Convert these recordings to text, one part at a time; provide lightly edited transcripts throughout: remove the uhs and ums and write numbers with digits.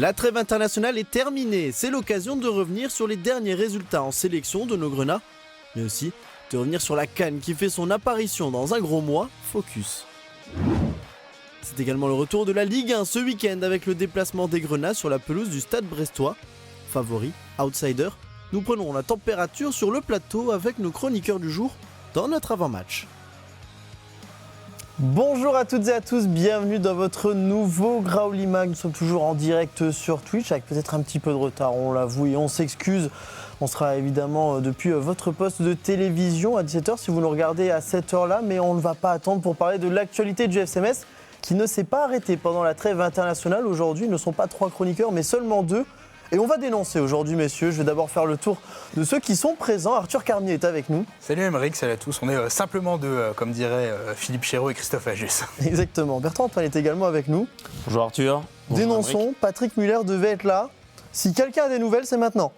La trêve internationale est terminée, c'est l'occasion de revenir sur les derniers résultats en sélection de nos Grenats, mais aussi de revenir sur la CAN qui fait son apparition dans un gros mois, Focus. C'est également le retour de la Ligue 1 ce week-end avec le déplacement des Grenats sur la pelouse du Stade Brestois. Favori, outsider, nous prenons la température sur le plateau avec nos chroniqueurs du jour dans notre avant-match. Bonjour à toutes et à tous, bienvenue dans votre nouveau Graouli Mag. Nous sommes toujours en direct sur Twitch avec peut-être un petit peu de retard, on l'avoue et on s'excuse. On sera évidemment depuis votre poste de télévision à 17h si vous nous regardez à cette heure-là, mais on ne va pas attendre pour parler de l'actualité du FC Metz qui ne s'est pas arrêtée pendant la trêve internationale. Aujourd'hui, ils ne sont pas 3 chroniqueurs mais seulement 2. Et on va dénoncer aujourd'hui, messieurs. Je vais d'abord faire le tour de ceux qui sont présents. Arthur Carmier est avec nous. Salut Émeric, salut à tous. On est simplement deux, comme dirait Philippe Chéreau et Christophe Agius. Exactement. Bertrand Antoine est également avec nous. Bonjour Arthur. Bonjour Dénonçons, Émeric. Patrick Muller devait être là. Si quelqu'un a des nouvelles, c'est maintenant.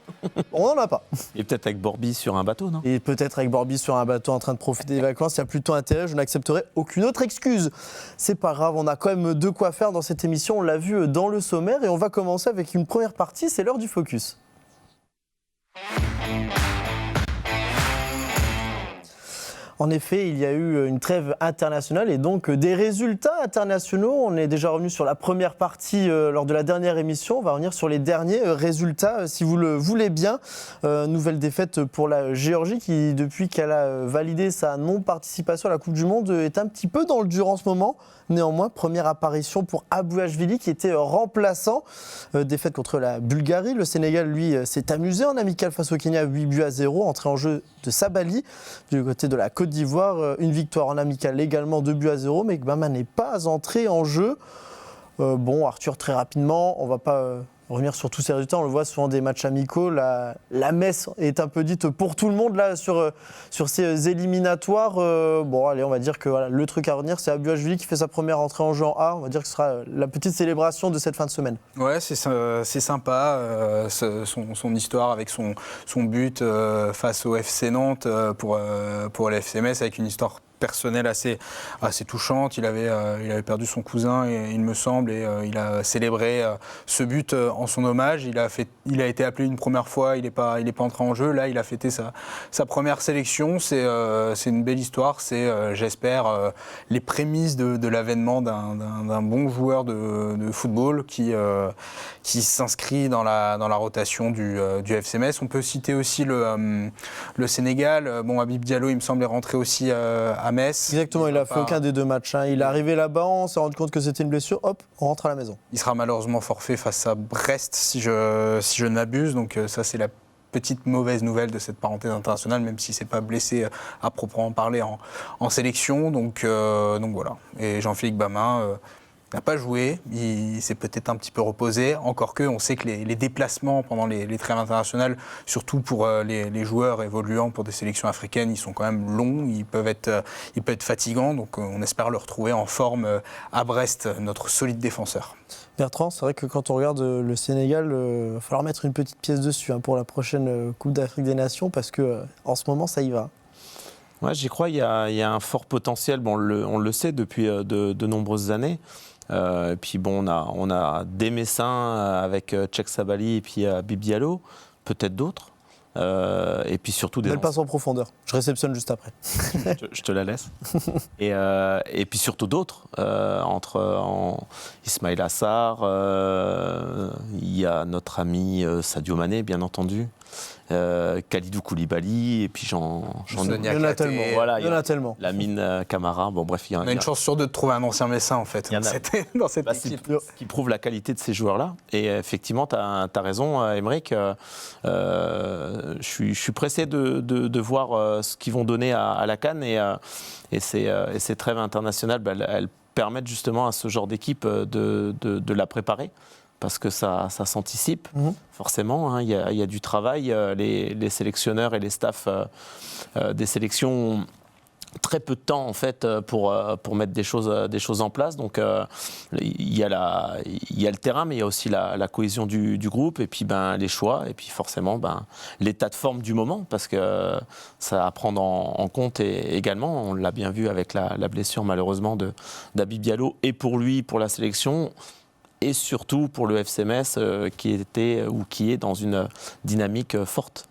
On n'en a pas. Et peut-être avec Borby sur un bateau, non ? Et peut-être avec Borby sur un bateau en train de profiter des vacances, il y a plutôt intérêt, je n'accepterai aucune autre excuse. C'est pas grave, on a quand même de quoi faire dans cette émission, on l'a vu dans le sommaire et on va commencer avec une première partie, c'est l'heure du focus. En effet, il y a eu une trêve internationale et donc des résultats internationaux. On est déjà revenu sur la première partie lors de la dernière émission. On va revenir sur les derniers résultats, si vous le voulez bien. Nouvelle défaite pour la Géorgie qui, depuis qu'elle a validé sa non-participation à la Coupe du Monde, est un petit peu dans le dur en ce moment. Néanmoins, première apparition pour Abouachvili qui était remplaçant. Défaite contre la Bulgarie. Le Sénégal, lui, s'est amusé en amical face au Kenya, 8-0. Entrée en jeu de Sabali du côté de la Côte d'Ivoire. Une victoire en amical également, 2-0. Mais Gbama n'est pas entré en jeu. Bon, Arthur, très rapidement, on ne va pas revenir sur tous ces résultats. On le voit souvent des matchs amicaux. La messe est un peu dite pour tout le monde là sur ces éliminatoires. Bon, allez, on va dire que voilà, le truc à retenir, c'est Abouachvili qui fait sa première entrée en jeu en A. On va dire que ce sera la petite célébration de cette fin de semaine. Ouais, c'est sympa, son histoire avec son but face au FC Nantes pour le FC Metz, avec une histoire personnelle assez touchante. Il avait perdu son cousin, il me semble, et il a célébré ce but en son hommage. Il a été appelé une première fois, il n'est pas entré en jeu. Là, il a fêté sa première sélection. C'est une belle histoire. C'est, j'espère, les prémices de l'avènement d'un bon joueur de football qui s'inscrit dans la rotation du FC Metz. On peut citer aussi le Sénégal. Bon, Habib Diallo, il me semble, est rentré aussi à Metz. Exactement, il a fait aucun des deux matchs. Il est arrivé là-bas, on s'est rendu compte que c'était une blessure, hop, on rentre à la maison. Il sera malheureusement forfait face à Brest, si je ne m'abuse. Donc ça, c'est la petite mauvaise nouvelle de cette parenthèse internationale, même si c'est pas blessé à proprement parler en sélection. Donc voilà. Et Jean-Philippe Gbama n'a pas joué, il s'est peut-être un petit peu reposé, encore que on sait que les déplacements pendant les trêves internationales, surtout pour les joueurs évoluant pour des sélections africaines, ils sont quand même longs, ils peuvent être fatigants, donc on espère le retrouver en forme à Brest, notre solide défenseur. Bertrand, c'est vrai que quand on regarde le Sénégal, il va falloir mettre une petite pièce dessus pour la prochaine Coupe d'Afrique des Nations, parce qu'en ce moment, ça y va. Ouais, j'y crois, il y a un fort potentiel, bon, on le sait depuis de nombreuses années. Puis bon, on a des Messins avec Tchèque Sabali et puis Habib Diallo, peut-être d'autres. Et puis surtout des. Elle passe en profondeur. Je réceptionne juste après. je te la laisse. Et puis surtout d'autres. Ismail Assar, il y a notre ami Sadio Mané, bien entendu. Khalidou Koulibaly, et puis il y en a tellement. Voilà, il y en a tellement. Lamine Camara, bon bref. On a une chance sur deux de trouver un ancien Messin en fait, dans cette équipe. Ce qui prouve la qualité de ces joueurs-là. Et effectivement, tu as raison, Émeric. Je suis pressé de voir ce qu'ils vont donner à la CAN. Et ces trêves internationales, elles permettent justement à ce genre d'équipe de la préparer. Parce que ça s'anticipe, forcément. Il y a du travail. Les sélectionneurs et les staffs des sélections ont très peu de temps en fait pour mettre des choses en place. Donc il y a le terrain, mais il y a aussi la cohésion du groupe et puis les choix et puis forcément l'état de forme du moment, parce que ça à prendre en compte également. On l'a bien vu avec la blessure malheureusement d'Habib Diallo, et pour lui, pour la sélection. et surtout pour le FC Metz qui est dans une dynamique forte.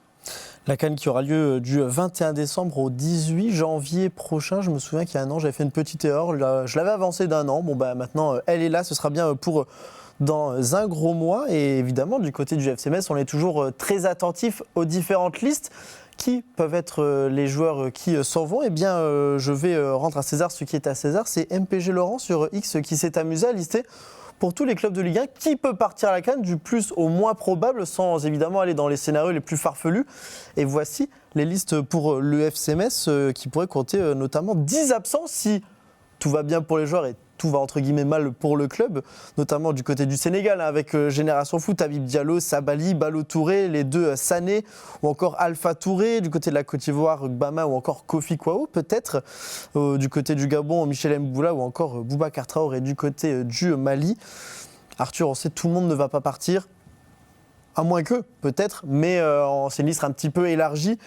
La CAN qui aura lieu du 21 décembre au 18 janvier prochain. Je me souviens qu'il y a un an, j'avais fait une petite erreur. Je l'avais avancé d'un an. Bon, maintenant, elle est là. Ce sera bien pour dans un gros mois. Et évidemment, du côté du FC Metz, on est toujours très attentif aux différentes listes. Qui peuvent être les joueurs qui s'en vont? Eh bien, je vais rendre à César ce qui est à César. C'est MPG Laurent sur X qui s'est amusé à lister pour tous les clubs de Ligue 1 qui peut partir à la CAN du plus au moins probable, sans évidemment aller dans les scénarios les plus farfelus. Et voici les listes pour le FC Metz qui pourrait compter notamment 10 absents si tout va bien pour les joueurs et tout va entre guillemets mal pour le club, notamment du côté du Sénégal avec Génération Foot, Habib Diallo, Sabali, Balo Touré, les deux Sané ou encore Alpha Touré, du côté de la Côte d'Ivoire, Gbama ou encore Kofi Kwao peut-être, du côté du Gabon, Michel Mboula ou encore Boubacar Traoré du côté du Mali. Arthur, on sait tout le monde ne va pas partir, à moins que peut-être, mais c'est une liste un petit peu élargie.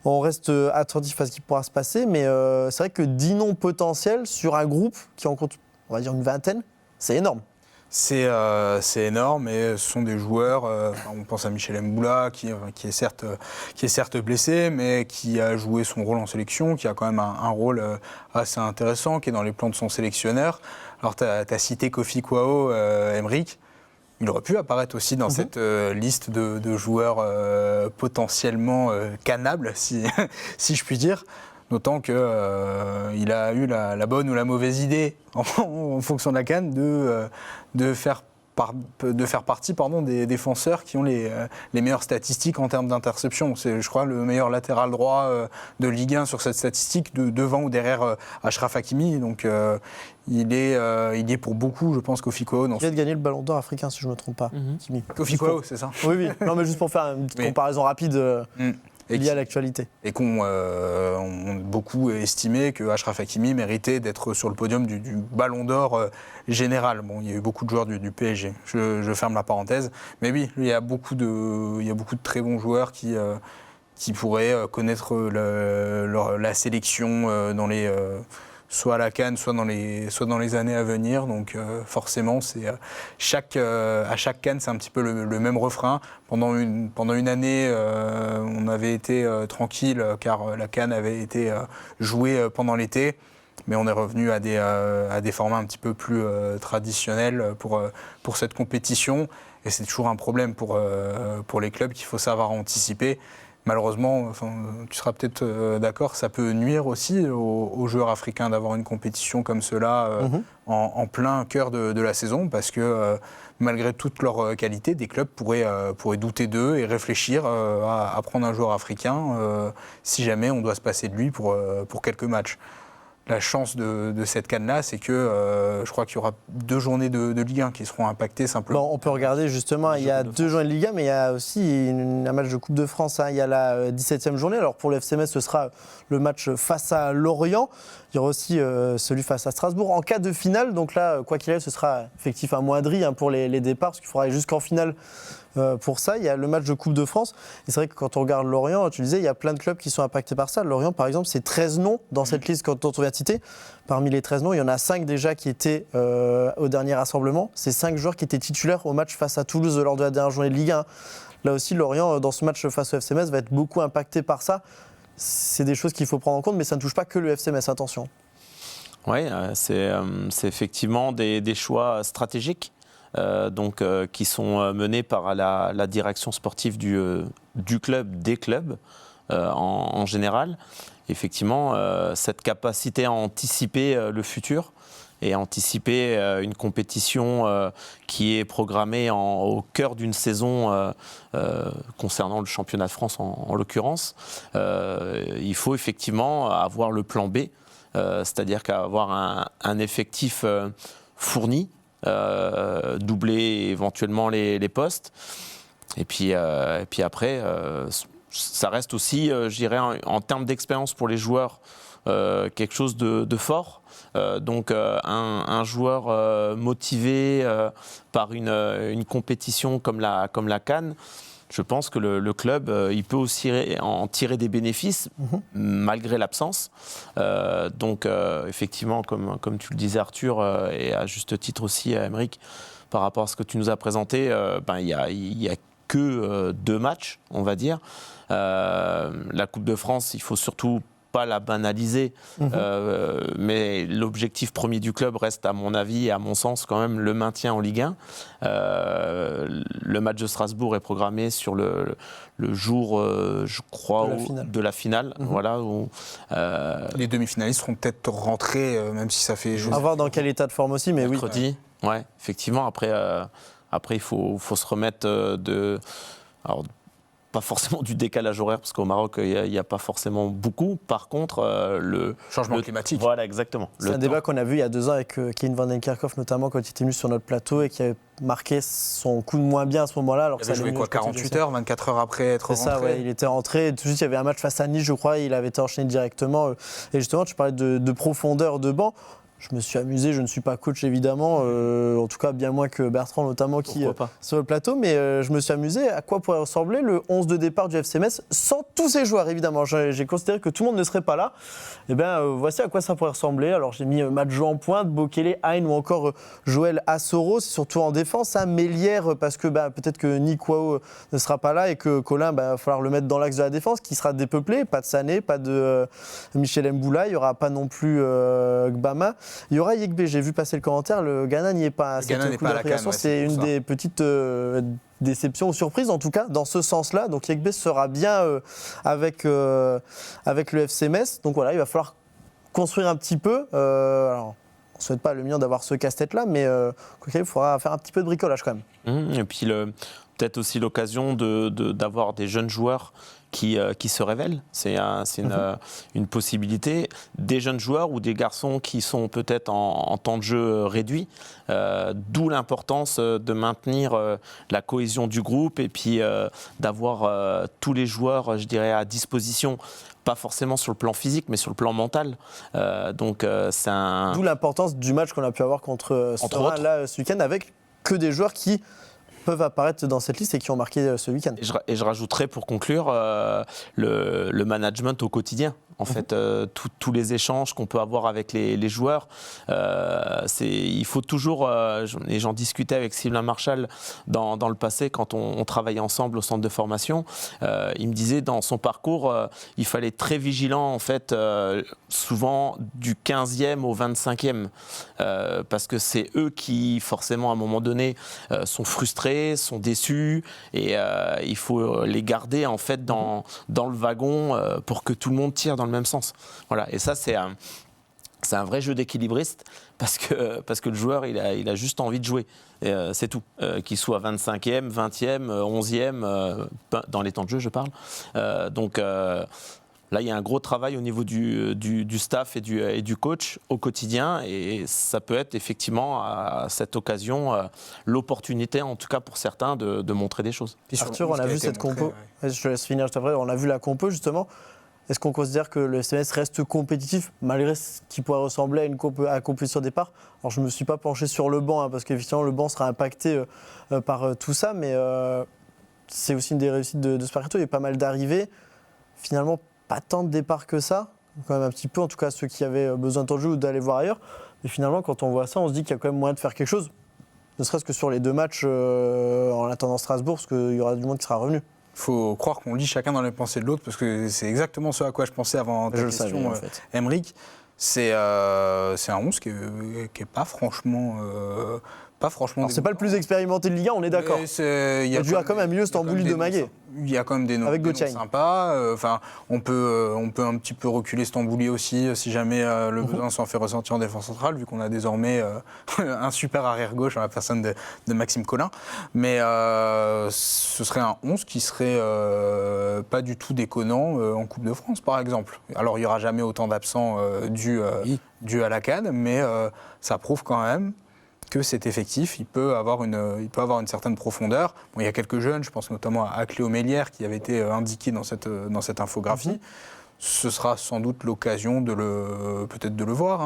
On reste attentif à ce qui pourra se passer, mais c'est vrai que 10 noms potentiels sur un groupe qui en compte, on va dire une vingtaine, c'est énorme. C'est énorme et ce sont des joueurs, on pense à Michel Mboula qui est certes blessé mais qui a joué son rôle en sélection, qui a quand même un rôle assez intéressant, qui est dans les plans de son sélectionneur. Alors tu as cité Kofi Kwao, Emeric, il aurait pu apparaître aussi dans cette liste de joueurs potentiellement cannables, si je puis dire. D'autant qu'il a eu la bonne ou la mauvaise idée, en fonction de la CAN, de faire partie des défenseurs qui ont les meilleures statistiques en termes d'interception. C'est, je crois, le meilleur latéral droit de Ligue 1 sur cette statistique, devant ou derrière Achraf Hakimi. Donc il est pour beaucoup, je pense, Kofi Kwao. Il vient de gagner le Ballon d'Or africain, si je ne me trompe pas. Kofi Kwao, c'est ça? Oui. Non, mais juste pour faire une petite comparaison rapide. Lié à l'actualité. Et qu'on beaucoup estimé que Achraf Hakimi méritait d'être sur le podium du Ballon d'Or général. Bon, il y a eu beaucoup de joueurs du PSG. Je ferme la parenthèse. Mais oui, il y a beaucoup de très bons joueurs qui pourraient connaître la sélection dans les soit à la CAN, soit dans les années à venir. Donc forcément, à chaque CAN, c'est un petit peu le même refrain. Pendant une année, on avait été tranquille car la CAN avait été jouée pendant l'été. Mais on est revenu à des formats un petit peu plus traditionnels pour cette compétition. Et c'est toujours un problème pour les clubs qu'il faut savoir anticiper. Malheureusement, tu seras peut-être d'accord, ça peut nuire aussi aux joueurs africains d'avoir une compétition comme cela en plein cœur de la saison, parce que malgré toutes leurs qualités, des clubs pourraient douter d'eux et réfléchir à prendre un joueur africain si jamais on doit se passer de lui pour quelques matchs. La chance de cette CAN-là, c'est que je crois qu'il y aura 2 journées de Ligue 1 qui seront impactées simplement. Bon, on peut regarder justement, il y a 2 journées de Ligue 1, mais il y a aussi un match de Coupe de France. Il y a la 17e journée. Alors pour le FC Metz, ce sera le match face à Lorient. Il y aura aussi celui face à Strasbourg. En cas de finale, donc là, quoi qu'il arrive, ce sera effectif amoindri pour les départs, parce qu'il faudra aller jusqu'en finale. Pour ça, il y a le match de Coupe de France. Et c'est vrai que quand on regarde Lorient, tu disais, il y a plein de clubs qui sont impactés par ça. Lorient, par exemple, c'est 13 noms dans cette liste dont on vient de citer. Parmi les 13 noms, il y en a 5 déjà qui étaient au dernier rassemblement. C'est 5 joueurs qui étaient titulaires au match face à Toulouse lors de la dernière journée de Ligue 1. Là aussi, Lorient, dans ce match face au FC Metz, va être beaucoup impacté par ça. C'est des choses qu'il faut prendre en compte, mais ça ne touche pas que le FC Metz, attention. Oui, c'est effectivement des choix stratégiques. Qui sont menés par la direction sportive du club, des clubs en général. Effectivement, cette capacité à anticiper le futur et à anticiper une compétition qui est programmée au cœur d'une saison concernant le championnat de France en l'occurrence, il faut effectivement avoir le plan B, c'est-à-dire qu'avoir un effectif fourni, doubler éventuellement les postes. Et puis après, ça reste aussi, je dirais, en termes d'expérience pour les joueurs, quelque chose de fort. Donc un joueur motivé par une compétition comme la CAN, je pense que le club, il peut aussi en tirer des bénéfices, malgré l'absence. Donc, effectivement, comme tu le disais, Arthur, et à juste titre aussi, Emeric, par rapport à ce que tu nous as présenté, il y a que 2 matchs, on va dire. La Coupe de France, il faut surtout pas la banaliser, mais l'objectif premier du club reste, à mon avis et à mon sens, quand même le maintien en Ligue 1. Le match de Strasbourg est programmé sur le jour, je crois, de la finale. Voilà, où, les demi-finalistes seront peut-être rentrés, même si ça fait... À voir dans quel état de forme aussi, mais mercredi. oui. Ouais, effectivement. Après, il faut se remettre de... Alors, pas forcément du décalage horaire, parce qu'au Maroc, il n'y a pas forcément beaucoup. Par contre, le changement climatique. Voilà, exactement. C'est un débat qu'on a vu il y a 2 ans avec Kevin Van Den Kerkhoff, notamment, quand il était venu sur notre plateau et qui avait marqué son coup de moins bien à ce moment-là. Alors il avait joué quoi, 48 heures, 24 heures après être rentré. C'est ça, ouais, il était rentré. Tout de suite, il y avait un match face à Nice, je crois, il avait été enchaîné directement. Et justement, tu parlais de profondeur de banc. Je me suis amusé, je ne suis pas coach évidemment, en tout cas bien moins que Bertrand notamment qui sur le plateau, mais je me suis amusé à quoi pourrait ressembler le 11 de départ du FC Metz sans tous ses joueurs évidemment. J'ai considéré que tout le monde ne serait pas là. Et bien voici à quoi ça pourrait ressembler. Alors j'ai mis Madjo en pointe, Bokele, Hein ou encore Joël Assoro, c'est surtout en défense, Mélière parce que peut-être que Nick Wao ne sera pas là et que Colin, il va falloir le mettre dans l'axe de la défense qui sera dépeuplé, pas de Sané, pas de Michel Mboula, il n'y aura pas non plus Gbama. Il y aura Yekbe, j'ai vu passer le commentaire, le Ghana n'y est pas. Le Ghana n'est pas à la CAN, c'est une des petites déceptions ou surprises, en tout cas, dans ce sens-là. Donc Yekbe sera bien avec le FC Metz. Donc voilà, il va falloir construire un petit peu. Alors, on ne souhaite pas le mien d'avoir ce casse-tête-là, mais il faudra faire un petit peu de bricolage quand même. Et puis peut-être aussi l'occasion d'avoir des jeunes joueurs qui se révèlent. C'est une possibilité. Des jeunes joueurs ou des garçons qui sont peut-être en temps de jeu réduit, d'où l'importance de maintenir la cohésion du groupe et puis d'avoir tous les joueurs, je dirais, à disposition. Pas forcément sur le plan physique, mais sur le plan mental. C'est un... D'où l'importance du match qu'on a pu avoir contre Sora là ce week-end, avec que des joueurs qui peuvent apparaître dans cette liste et qui ont marqué ce week-end. Et je rajouterais pour conclure le management au quotidien. En fait, tous les échanges qu'on peut avoir avec les joueurs, il faut toujours, et j'en discutais avec Sylvain Marchal dans le passé quand on travaillait ensemble au centre de formation, il me disait dans son parcours, il fallait être très vigilant en fait, souvent du 15e au 25e, parce que c'est eux qui forcément à un moment donné sont frustrés, sont déçus, et il faut les garder en fait dans le wagon pour que tout le monde tire dans le même sens. Voilà. Et ça, c'est un vrai jeu d'équilibriste parce que le joueur, il a juste envie de jouer. C'est tout. Qu'il soit 25e, 20e, 11e, dans les temps de jeu, je parle. Là, il y a un gros travail au niveau du staff et du coach au quotidien, et ça peut être effectivement à cette occasion l'opportunité, en tout cas pour certains, de montrer des choses. Arthur, on a vu cette compo. Ouais. Je te laisse finir juste après. On a vu la compo justement. Est-ce qu'on considère que le SMS reste compétitif malgré ce qui pourrait ressembler à une compétition de départ? Alors je ne me suis pas penché sur le banc, parce qu'effectivement le banc sera impacté par tout ça, mais c'est aussi une des réussites de ce mercato. Il y a pas mal d'arrivées. Finalement, pas tant de départs que ça, quand même un petit peu, en tout cas ceux qui avaient besoin de temps de jeu ou d'aller voir ailleurs. Mais finalement, quand on voit ça, on se dit qu'il y a quand même moyen de faire quelque chose, ne serait-ce que sur les 2 matchs en attendant Strasbourg, parce qu'il y aura du monde qui sera revenu. Il faut croire qu'on lit chacun dans les pensées de l'autre, parce que c'est exactement ce à quoi je pensais avant ta question, en fait. Aymeric. C'est un 11 qui est pas franchement... Alors, c'est pas le plus expérimenté de Ligue 1, on est d'accord. Il y a quand même un milieu Stambouli de Maguet. Il y a quand même des noms sympas. On peut un petit peu reculer Stambouli aussi, si jamais le besoin s'en fait ressentir en défense centrale, vu qu'on a désormais un super arrière-gauche en la personne de Maxime Collin. Mais ce serait un 11 qui serait pas du tout déconnant en Coupe de France, par exemple. Alors, il n'y aura jamais autant d'absents dus à la CAN, mais ça prouve quand même que cet effectif, il peut avoir une certaine profondeur. Bon, il y a quelques jeunes, je pense notamment à Cléo Mélière, qui avait été indiqué dans cette infographie. Ce sera sans doute l'occasion peut-être de le voir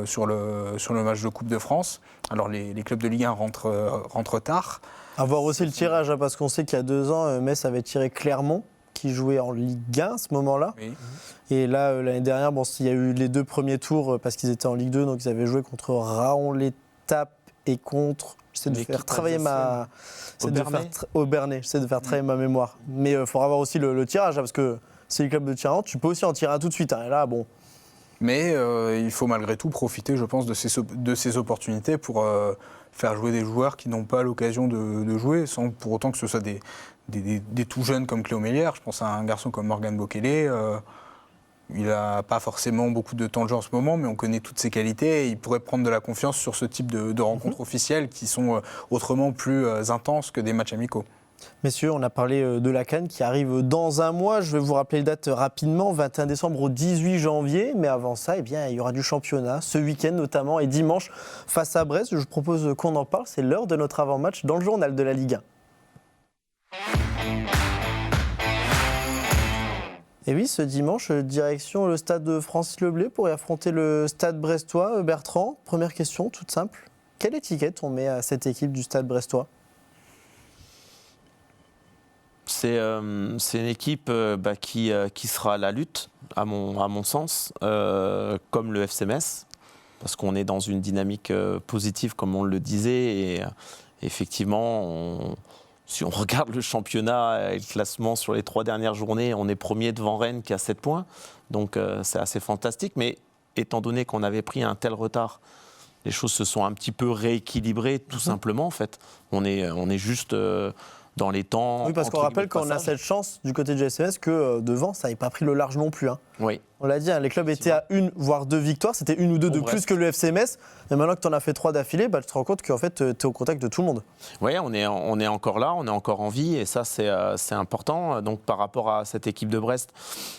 sur le match de Coupe de France. Alors les clubs de Ligue 1 rentrent tard. À voir aussi le tirage, parce qu'on sait qu'il y a 2 ans, Metz avait tiré Clermont, qui jouait en Ligue 1 à ce moment-là. Oui. Et là, l'année dernière, il y a eu les 2 premiers tours, parce qu'ils étaient en Ligue 2, donc ils avaient joué contre Raon-l'Étape et contre. J'essaie de L'équipe faire travailler ma. Aubernais. J'essaie de faire travailler ma mémoire. Mais il faudra avoir aussi le tirage, hein, parce que c'est le club de tir, tu peux aussi en tirer un tout de suite. Hein, et là, bon. Mais il faut malgré tout profiter, je pense, de ces opportunités pour faire jouer des joueurs qui n'ont pas l'occasion de jouer, sans pour autant que ce soit des tout jeunes comme Cléo Mélière. Je pense à un garçon comme Morgan Bokele. Il n'a pas forcément beaucoup de temps de jeu en ce moment, mais on connaît toutes ses qualités et il pourrait prendre de la confiance sur ce type de rencontres officielles qui sont autrement plus intenses que des matchs amicaux. Messieurs, on a parlé de la CAN qui arrive dans un mois. Je vais vous rappeler les dates rapidement, 21 décembre au 18 janvier. Mais avant ça, il y aura du championnat, ce week-end notamment, et dimanche face à Brest. Je vous propose qu'on en parle. C'est l'heure de notre avant-match dans le journal de la Ligue 1. Et oui, ce dimanche, direction le stade Francis Leblay pour y affronter le stade brestois. Bertrand, première question toute simple. Quelle étiquette on met à cette équipe du stade brestois ? C'est une équipe qui sera à la lutte, à mon sens, comme le FC Metz, parce qu'on est dans une dynamique positive, comme on le disait. Et effectivement, si on regarde le championnat et le classement sur les 3 dernières journées, on est premier devant Rennes qui a 7 points. Donc c'est assez fantastique. Mais étant donné qu'on avait pris un tel retard, les choses se sont un petit peu rééquilibrées, tout simplement, en fait. On est juste... dans les temps. Oui, parce qu'on rappelle qu'on a cette chance du côté du SMS que devant, ça n'avait pas pris le large non plus. Hein. Oui. On l'a dit, les clubs étaient à 1 voire 2 victoires. C'était 1 ou 2 de plus que le FC Metz. Et maintenant que tu en as fait 3 d'affilée, tu te rends compte qu'en fait, tu es au contact de tout le monde. Oui, on est encore là, on est encore en vie. Et ça, c'est important. Donc, par rapport à cette équipe de Brest,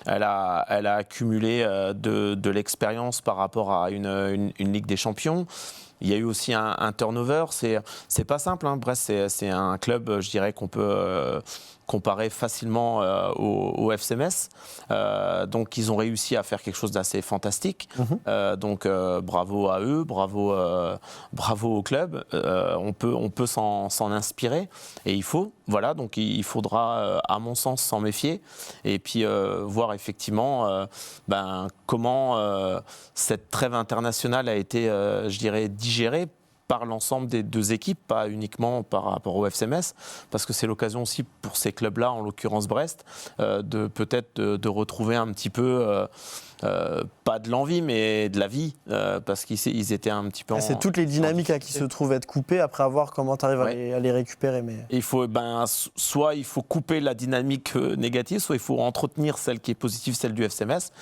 elle a accumulé de l'expérience par rapport à une Ligue des Champions. Il y a eu aussi un turnover, c'est pas simple, hein. Brest c'est un club, je dirais qu'on peut comparer facilement au FC Metz. Donc ils ont réussi à faire quelque chose d'assez fantastique. Donc bravo à eux, bravo au club. On peut s'en inspirer et il faut. Voilà, donc il faudra, à mon sens, s'en méfier et puis voir effectivement comment cette trêve internationale a été, je dirais, digérée par l'ensemble des 2 équipes, pas uniquement par rapport au FC Metz, parce que c'est l'occasion aussi pour ces clubs-là, en l'occurrence Brest, de peut-être de retrouver un petit peu, pas de l'envie, mais de la vie, parce qu'ils étaient un petit peu... C'est toutes les dynamiques qui se trouvent être coupées, après avoir comment tu arrives à les récupérer. Mais... Il faut, soit il faut couper la dynamique négative, soit il faut entretenir celle qui est positive, celle du FC Metz.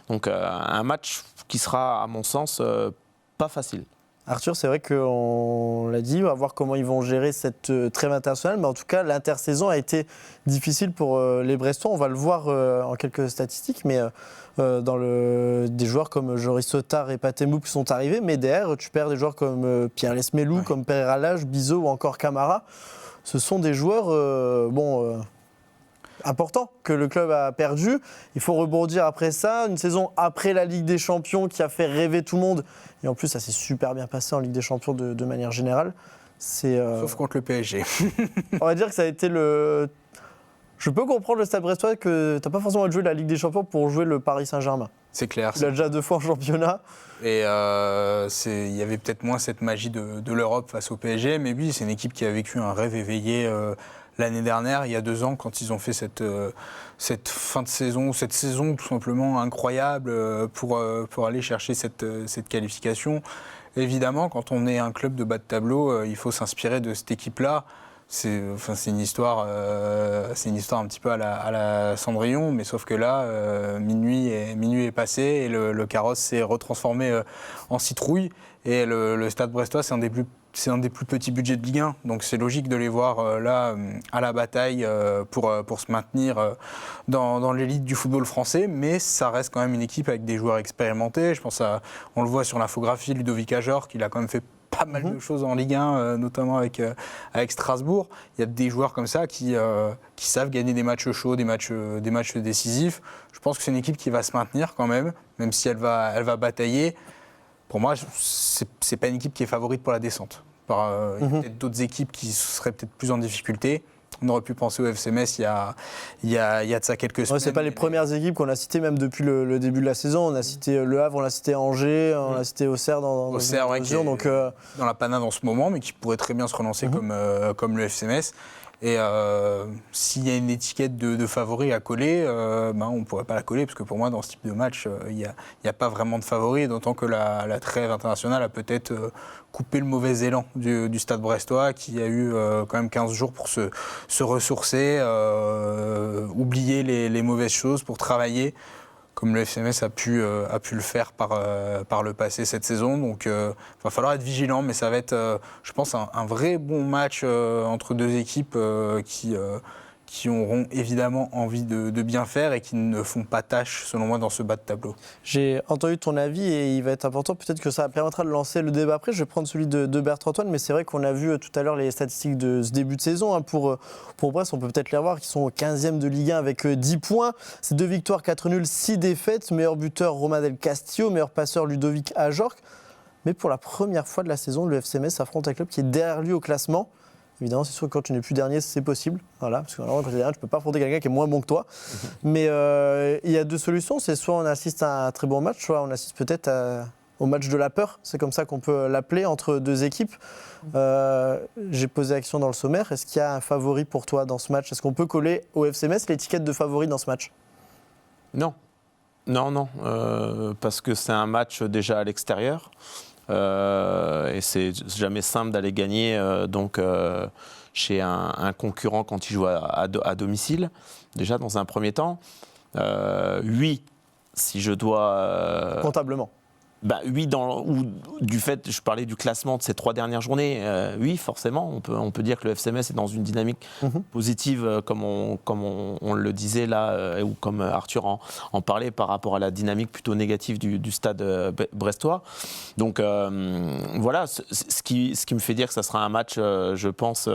Donc un match qui sera, à mon sens, pas facile. Arthur, c'est vrai qu'on l'a dit, on va voir comment ils vont gérer cette trêve internationale, mais en tout cas, l'intersaison a été difficile pour les Brestois. On va le voir en quelques statistiques, mais des joueurs comme Joris Sotard et Patemou qui sont arrivés, mais derrière, tu perds des joueurs comme Pierre Lesmelou, comme Pereira Lage, Bizot ou encore Camara. Ce sont des joueurs important que le club a perdu. Il faut rebondir après ça. Une saison après la Ligue des Champions qui a fait rêver tout le monde. Et en plus, ça s'est super bien passé en Ligue des Champions de manière générale. Sauf contre le PSG. On va dire que ça a été le... Je peux comprendre le Stade Brestois que tu n'as pas forcément joué la Ligue des Champions pour jouer le Paris Saint-Germain. C'est clair. Il a déjà 2 fois en championnat. Et il y avait peut-être moins cette magie de l'Europe face au PSG. Mais oui, c'est une équipe qui a vécu un rêve éveillé l'année dernière, il y a 2 ans, quand ils ont fait cette fin de saison, cette saison tout simplement incroyable pour aller chercher cette qualification. Évidemment, quand on est un club de bas de tableau, il faut s'inspirer de cette équipe-là. C'est une histoire un petit peu à la Cendrillon, mais sauf que là, minuit est passé et le carrosse s'est retransformé en citrouille. Et le Stade Brestois, c'est un des plus petits budgets de Ligue 1, donc c'est logique de les voir là à la bataille pour se maintenir dans l'élite du football français, mais ça reste quand même une équipe avec des joueurs expérimentés. Je pense on le voit sur l'infographie, Ludovic Ajor, qui a quand même fait pas mal de choses en Ligue 1, notamment avec Strasbourg. Il y a des joueurs comme ça qui savent gagner des matchs chauds, des matchs décisifs. Je pense que c'est une équipe qui va se maintenir quand même si elle va batailler. Pour moi, c'est pas une équipe qui est favorite pour la descente. Il y a peut-être d'autres équipes qui seraient peut-être plus en difficulté. On aurait pu penser au FC Metz il y a de ça quelques semaines. C'est pas les premières équipes qu'on a citées même depuis le début de la saison. On a cité Le Havre, on a cité Angers, on a cité Auxerre dans mesure, donc dans la panade en ce moment, mais qui pourrait très bien se relancer comme le FC Metz. Et s'il y a une étiquette de favori à coller, on ne pourrait pas la coller, parce que pour moi, dans ce type de match, il n'y a pas vraiment de favori, d'autant que la trêve internationale a peut-être coupé le mauvais élan du Stade brestois, qui a eu quand même 15 jours pour se ressourcer, oublier les mauvaises choses, pour travailler, comme le FC Metz a pu le faire par le passé cette saison. Donc il va falloir être vigilant, mais ça va être, je pense, un vrai bon match entre deux équipes qui auront évidemment envie de bien faire et qui ne font pas tâche, selon moi, dans ce bas de tableau. J'ai entendu ton avis et il va être important, peut-être que ça permettra de lancer le débat après. Je vais prendre celui de Bertrand-Antoine, mais c'est vrai qu'on a vu tout à l'heure les statistiques de ce début de saison. Pour Brest, on peut peut-être les revoir, qui sont 15e de Ligue 1 avec 10 points. C'est 2 victoires, 4 nuls, 6 défaites. Meilleur buteur, Romain Del Castillo. Meilleur passeur, Ludovic Ajorc. Mais pour la première fois de la saison, le FC Metz affronte un club qui est derrière lui au classement. Évidemment, c'est sûr que quand tu n'es plus dernier, c'est possible. Voilà, parce que quand tu es dernier, tu ne peux pas affronter quelqu'un qui est moins bon que toi. Mais il y a deux solutions. C'est soit on assiste à un très bon match, soit on assiste peut-être au match de la peur. C'est comme ça qu'on peut l'appeler, entre deux équipes. J'ai posé action dans le sommaire. Est-ce qu'il y a un favori pour toi dans ce match ? Est-ce qu'on peut coller au FC Metz l'étiquette de favori dans ce match ? Non. Parce que c'est un match déjà à l'extérieur. Et c'est jamais simple d'aller gagner chez un concurrent quand il joue à domicile, déjà dans un premier temps. Oui, si je dois... Comptablement. Oui, du fait, je parlais du classement de ces 3 dernières journées, oui, forcément, on peut dire que le FC Metz est dans une dynamique positive, comme on le disait là, ou comme Arthur en parlait par rapport à la dynamique plutôt négative du stade brestois. Donc voilà, ce qui me fait dire que ça sera un match, je pense,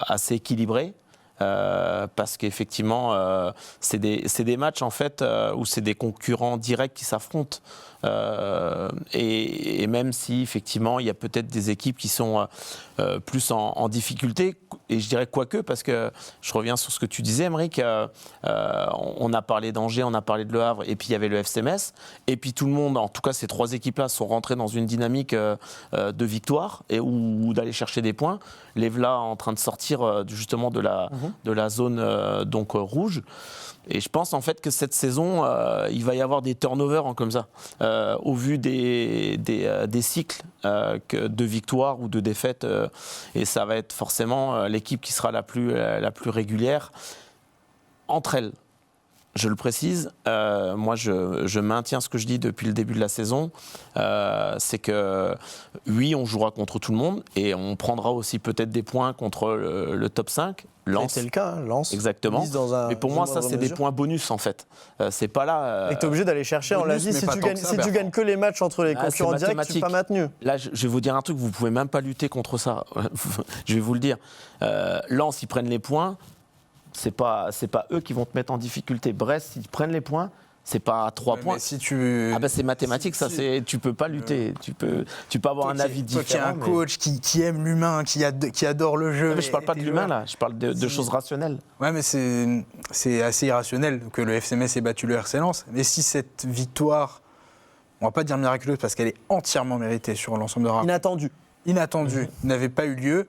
assez équilibré. Parce qu'effectivement, c'est des matchs en fait où c'est des concurrents directs qui s'affrontent. Et même si effectivement il y a peut-être des équipes qui sont plus en difficulté, et je dirais quoique, parce que je reviens sur ce que tu disais, Aymeric, on a parlé d'Angers, on a parlé de Le Havre, et puis il y avait le FC Metz, et puis tout le monde, en tout cas ces 3 équipes-là, sont rentrées dans une dynamique de victoire ou d'aller chercher des points. Les voilà en train de sortir justement de la zone rouge. Et je pense en fait que cette saison, il va y avoir des turnovers comme ça, au vu des cycles de victoires ou de défaites, et ça va être forcément l'équipe qui sera la plus régulière entre elles. Je le précise, moi je maintiens ce que je dis depuis le début de la saison, c'est que oui, on jouera contre tout le monde et on prendra aussi peut-être des points contre le top 5. Lens. C'est le cas, Lens. Exactement. Mais pour moi, ça, c'est des points bonus, en fait. C'est pas là... Et tu es obligé d'aller chercher, on l'a dit, si tu gagnes que les matchs entre les concurrents directs, tu n'es pas maintenu. Là, je vais vous dire un truc, vous ne pouvez même pas lutter contre ça. Je vais vous le dire. Lens, ils prennent les points, c'est pas eux qui vont te mettre en difficulté. Brest, ils prennent les points, c'est pas 3 points. Si tu... c'est mathématique, tu peux pas lutter. Tu peux avoir un avis différent. Toi qui es un coach qui aime l'humain, qui adore le jeu. Mais je parle pas de l'humain là, je parle de choses rationnelles. Ouais, mais c'est assez irrationnel que le FC Metz ait battu le RC Lens. Mais si cette victoire, on va pas dire miraculeuse parce qu'elle est entièrement méritée sur l'ensemble de la inattendue, n'avait pas eu lieu.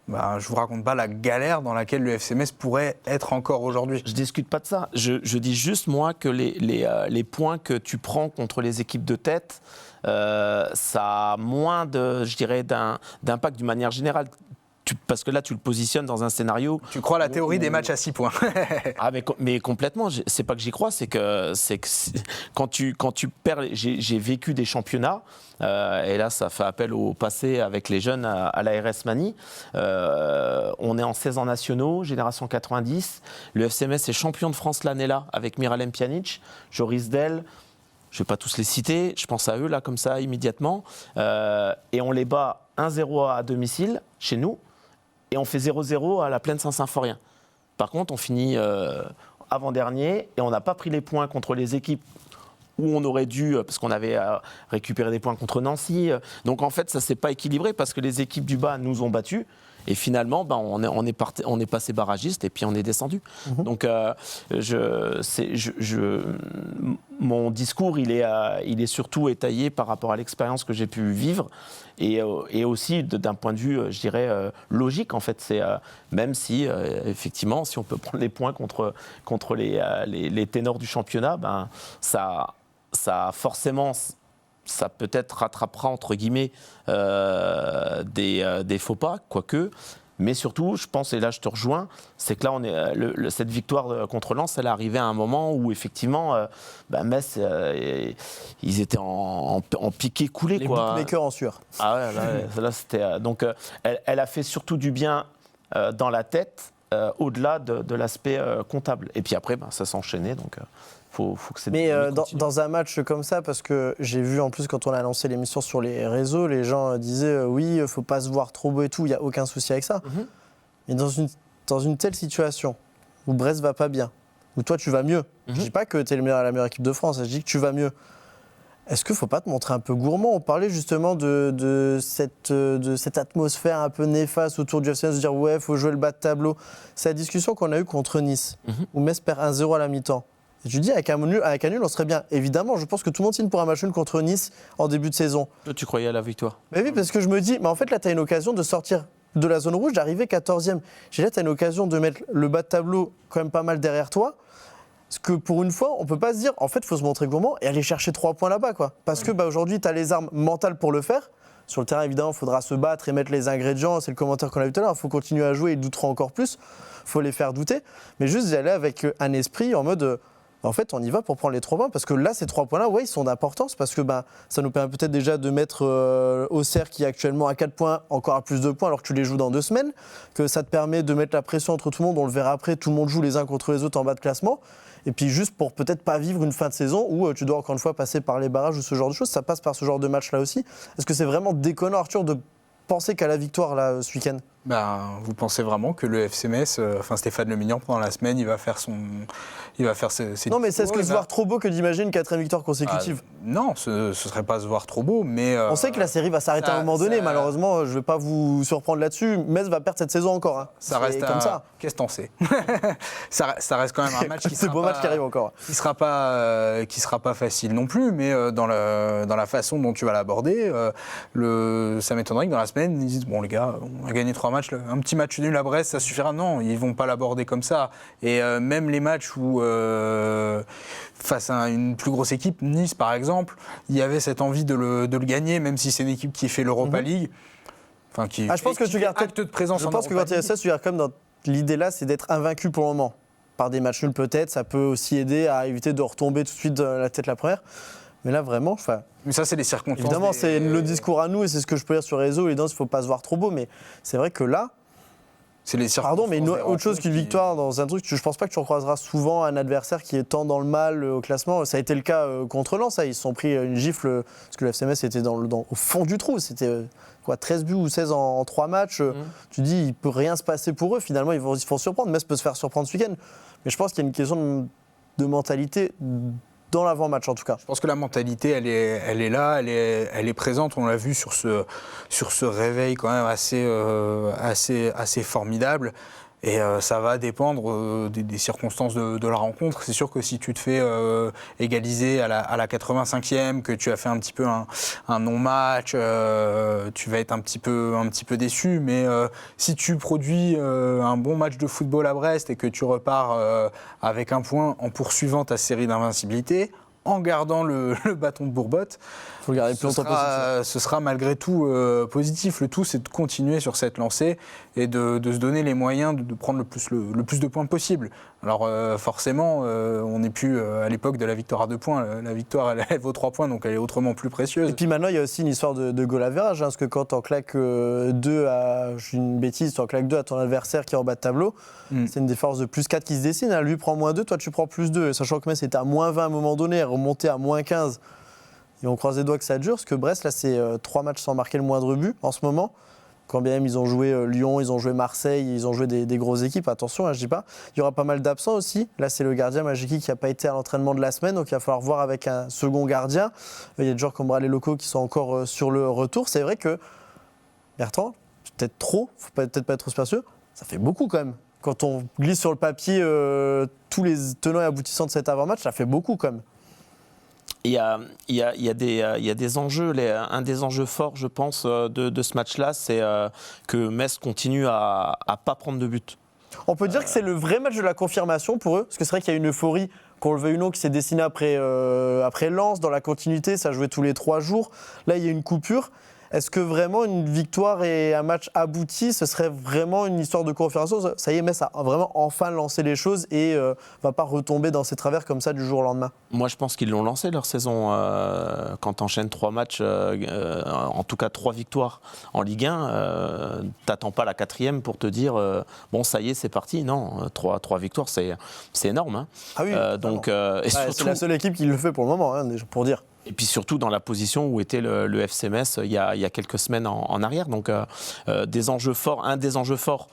Je vous raconte pas la galère dans laquelle le FC Metz pourrait être encore aujourd'hui. Je discute pas de ça. Je dis juste, moi, que les points que tu prends contre les équipes de tête, ça a moins d'impact d'une manière générale. Parce que là, tu le positionnes dans un scénario... Tu crois à la théorie des matchs à 6 points. Mais complètement. C'est pas que j'y crois, c'est que quand tu perds... J'ai vécu des championnats, et là, ça fait appel au passé avec les jeunes à la RS Mani. On est en 16 ans nationaux, génération 90. Le FC Metz est champion de France l'année-là, avec Miralem Pjanic, Joris Del... Je ne vais pas tous les citer, je pense à eux, là, comme ça, immédiatement. Et on les bat 1-0 à domicile, chez nous, et on fait 0-0 à la Plaine Saint-Symphorien. Par contre, on finit avant-dernier, et on n'a pas pris les points contre les équipes où on aurait dû, parce qu'on avait récupéré des points contre Nancy. Donc en fait, ça ne s'est pas équilibré, parce que les équipes du bas nous ont battus, Et finalement, on est passé barragiste et puis on est descendu. Donc, mon discours, il est surtout étayé par rapport à l'expérience que j'ai pu vivre et aussi d'un point de vue, je dirais, logique. En fait, c'est même si, effectivement, si on peut prendre les points contre les ténors du championnat, ça forcément. Ça peut-être rattrapera, entre guillemets, des faux pas, quoique. Mais surtout, je pense, et là je te rejoins, c'est que là, cette victoire contre Lens, elle est arrivée à un moment où, effectivement, Metz, ils étaient en piqué coulé. Les bookmakers en sueur. Ah ouais, là c'était... donc, elle a fait surtout du bien dans la tête, au-delà de l'aspect comptable. Et puis après, ça s'est enchaîné, donc... Faut que mais dans un match comme ça, parce que j'ai vu en plus quand on a lancé l'émission sur les réseaux, les gens disaient oui, il ne faut pas se voir trop beau et tout, il n'y a aucun souci avec ça. Mais dans une telle situation où Brest va pas bien, où toi tu vas mieux, je ne dis pas que tu es la meilleure équipe de France, je dis que tu vas mieux. Est-ce qu'il ne faut pas te montrer un peu gourmand ? On parlait justement de cette atmosphère un peu néfaste autour du FC, de se dire ouais, il faut jouer le bas de tableau. C'est la discussion qu'on a eue contre Nice, où Metz perd 1-0 à la mi-temps. Et tu dis, avec un nul, on serait bien. Évidemment, je pense que tout le monde signe pour un match nul contre Nice en début de saison. Toi, tu croyais à la victoire ? Mais oui, parce que je me dis, mais en fait, là, tu as une occasion de sortir de la zone rouge, d'arriver 14e. J'ai là, tu as une occasion de mettre le bas de tableau quand même pas mal derrière toi. Parce que pour une fois, on ne peut pas se dire, en fait, il faut se montrer gourmand et aller chercher 3 points là-bas, quoi. Parce que aujourd'hui, tu as les armes mentales pour le faire. Sur le terrain, évidemment, il faudra se battre et mettre les ingrédients. C'est le commentaire qu'on a vu tout à l'heure. Il faut continuer à jouer, ils douteront encore plus. Il faut les faire douter. Mais juste y aller avec un esprit en mode... En fait, on y va pour prendre les 3 points, parce que là, ces 3 points-là, ouais, ils sont d'importance, parce que ça nous permet peut-être déjà de mettre Auxerre, qui est actuellement à 4 points, encore à plus de points, alors que tu les joues dans 2 semaines, que ça te permet de mettre la pression entre tout le monde, on le verra après, tout le monde joue les uns contre les autres en bas de classement, et puis juste pour peut-être pas vivre une fin de saison où tu dois encore une fois passer par les barrages ou ce genre de choses, ça passe par ce genre de match-là aussi. Est-ce que c'est vraiment déconnant, Arthur, de penser qu'à la victoire là, ce week-end ? Vous pensez vraiment que le FC Metz, Stéphane Le Mignan, pendant la semaine, il va faire ses Non, mais c'est ce que se voir trop beau que d'imaginer une 4e victoire consécutive. Non, ce serait pas se voir trop beau, mais... on sait que la série va s'arrêter à un moment donné, malheureusement, je ne vais pas vous surprendre là-dessus. Metz va perdre cette saison encore. Hein. Ça reste comme ça. Qu'est-ce que t'en sais ça reste quand même un match qui c'est beau match qui arrive encore. Qui sera pas facile non plus, mais dans la façon dont tu vas l'aborder, ça m'étonnerait que dans la semaine, ils disent bon les gars, on a gagné 3 matchs, un petit match nul à Brest, ça suffira. Non, ils vont pas l'aborder comme ça. Et même les matchs où face à une plus grosse équipe, Nice par exemple, il y avait cette envie de le gagner, même si c'est une équipe qui fait l'Europa League. Enfin, je pense que tu gardes acte de présence. Je pense que quand il y a ça, tu gardes comme dans l'idée là, c'est d'être invaincu pour le moment. Par des matchs nuls peut-être, ça peut aussi aider à éviter de retomber tout de suite la tête la première. Mais là vraiment, mais ça c'est les circonstances. Évidemment, c'est le discours à nous et c'est ce que je peux dire sur les réseaux. Les danses, il ne faut pas se voir trop beau, mais c'est vrai que là. C'est les circonstances. Pardon, mais autre chose qu'une victoire dans un truc, je pense pas que tu recroiseras souvent un adversaire qui est tant dans le mal au classement. Ça a été le cas contre Lens, ils se sont pris une gifle, parce que le FC Metz était au fond du trou. C'était 13 buts ou 16 en 3 matchs. Tu dis, il ne peut rien se passer pour eux. Finalement, ils vont se surprendre. Metz peut se faire surprendre ce week-end. Mais je pense qu'il y a une question de mentalité dans l'avant-match en tout cas. Je pense que la mentalité, elle est là, elle est présente. On l'a vu sur ce réveil quand même assez formidable. Et ça va dépendre des circonstances de la rencontre. C'est sûr que si tu te fais égaliser à la 85e, que tu as fait un petit peu un non-match, tu vas être un petit peu déçu. Mais si tu produis un bon match de football à Brest et que tu repars avec un point en poursuivant ta série d'invincibilité, en gardant le bâton de Bourbotte, faut le garder plus longtemps possible. Ce sera malgré tout positif. Le tout, c'est de continuer sur cette lancée et de se donner les moyens de prendre le plus de points possible. Alors forcément, on n'est plus à l'époque de la victoire à 2 points. La victoire, elle vaut 3 points, donc elle est autrement plus précieuse. Et puis maintenant, il y a aussi une histoire de goal average, parce que quand tu en claques 2 à... Je suis une bêtise, tu en claques 2 à ton adversaire qui est en bas de tableau, c'est une différence de plus 4 qui se dessine. Lui prend moins 2, toi tu prends plus 2. Sachant que Metz était à moins 20 à un moment donné, remonté à moins 15. Et on croise les doigts que ça dure, parce que Brest, là, c'est 3 matchs sans marquer le moindre but en ce moment. Quand bien même ils ont joué Lyon, ils ont joué Marseille, ils ont joué des grosses équipes, attention, je dis pas. Il y aura pas mal d'absents aussi. Là, c'est le gardien Majiki qui n'a pas été à l'entraînement de la semaine, donc il va falloir voir avec un second gardien. Il y a des joueurs comme les locaux qui sont encore sur le retour. C'est vrai que, Bertrand, peut-être trop, faut peut-être pas être trop superstitieux, ça fait beaucoup quand même. Quand on glisse sur le papier tous les tenants et aboutissants de cet avant-match, ça fait beaucoup quand même. Il y a des enjeux. Un des enjeux forts, je pense, de ce match-là, c'est que Metz continue à pas prendre de but. On peut dire que c'est le vrai match de la confirmation pour eux, parce que c'est vrai qu'il y a une euphorie, qu'on le veuille ou non, qui s'est dessinée après Lens, dans la continuité, ça jouait tous les 3 jours. Là, il y a une coupure. Est-ce que vraiment une victoire et un match abouti, ce serait vraiment une histoire de confirmation ? Ça y est, Metz a vraiment enfin lancé les choses et va pas retomber dans ses travers comme ça du jour au lendemain. Moi, je pense qu'ils l'ont lancé leur saison. Quand tu enchaînes 3 matchs, en tout cas 3 victoires en Ligue 1, t'attends pas la 4e pour te dire bon, ça y est, c'est parti. Non, 3 victoires, c'est énorme. Hein. Ah oui, et surtout, c'est la seule équipe qui le fait pour le moment, hein, pour dire. Et puis surtout dans la position où était le FC Metz il y a quelques semaines en arrière. Donc des enjeux forts. Un des enjeux forts,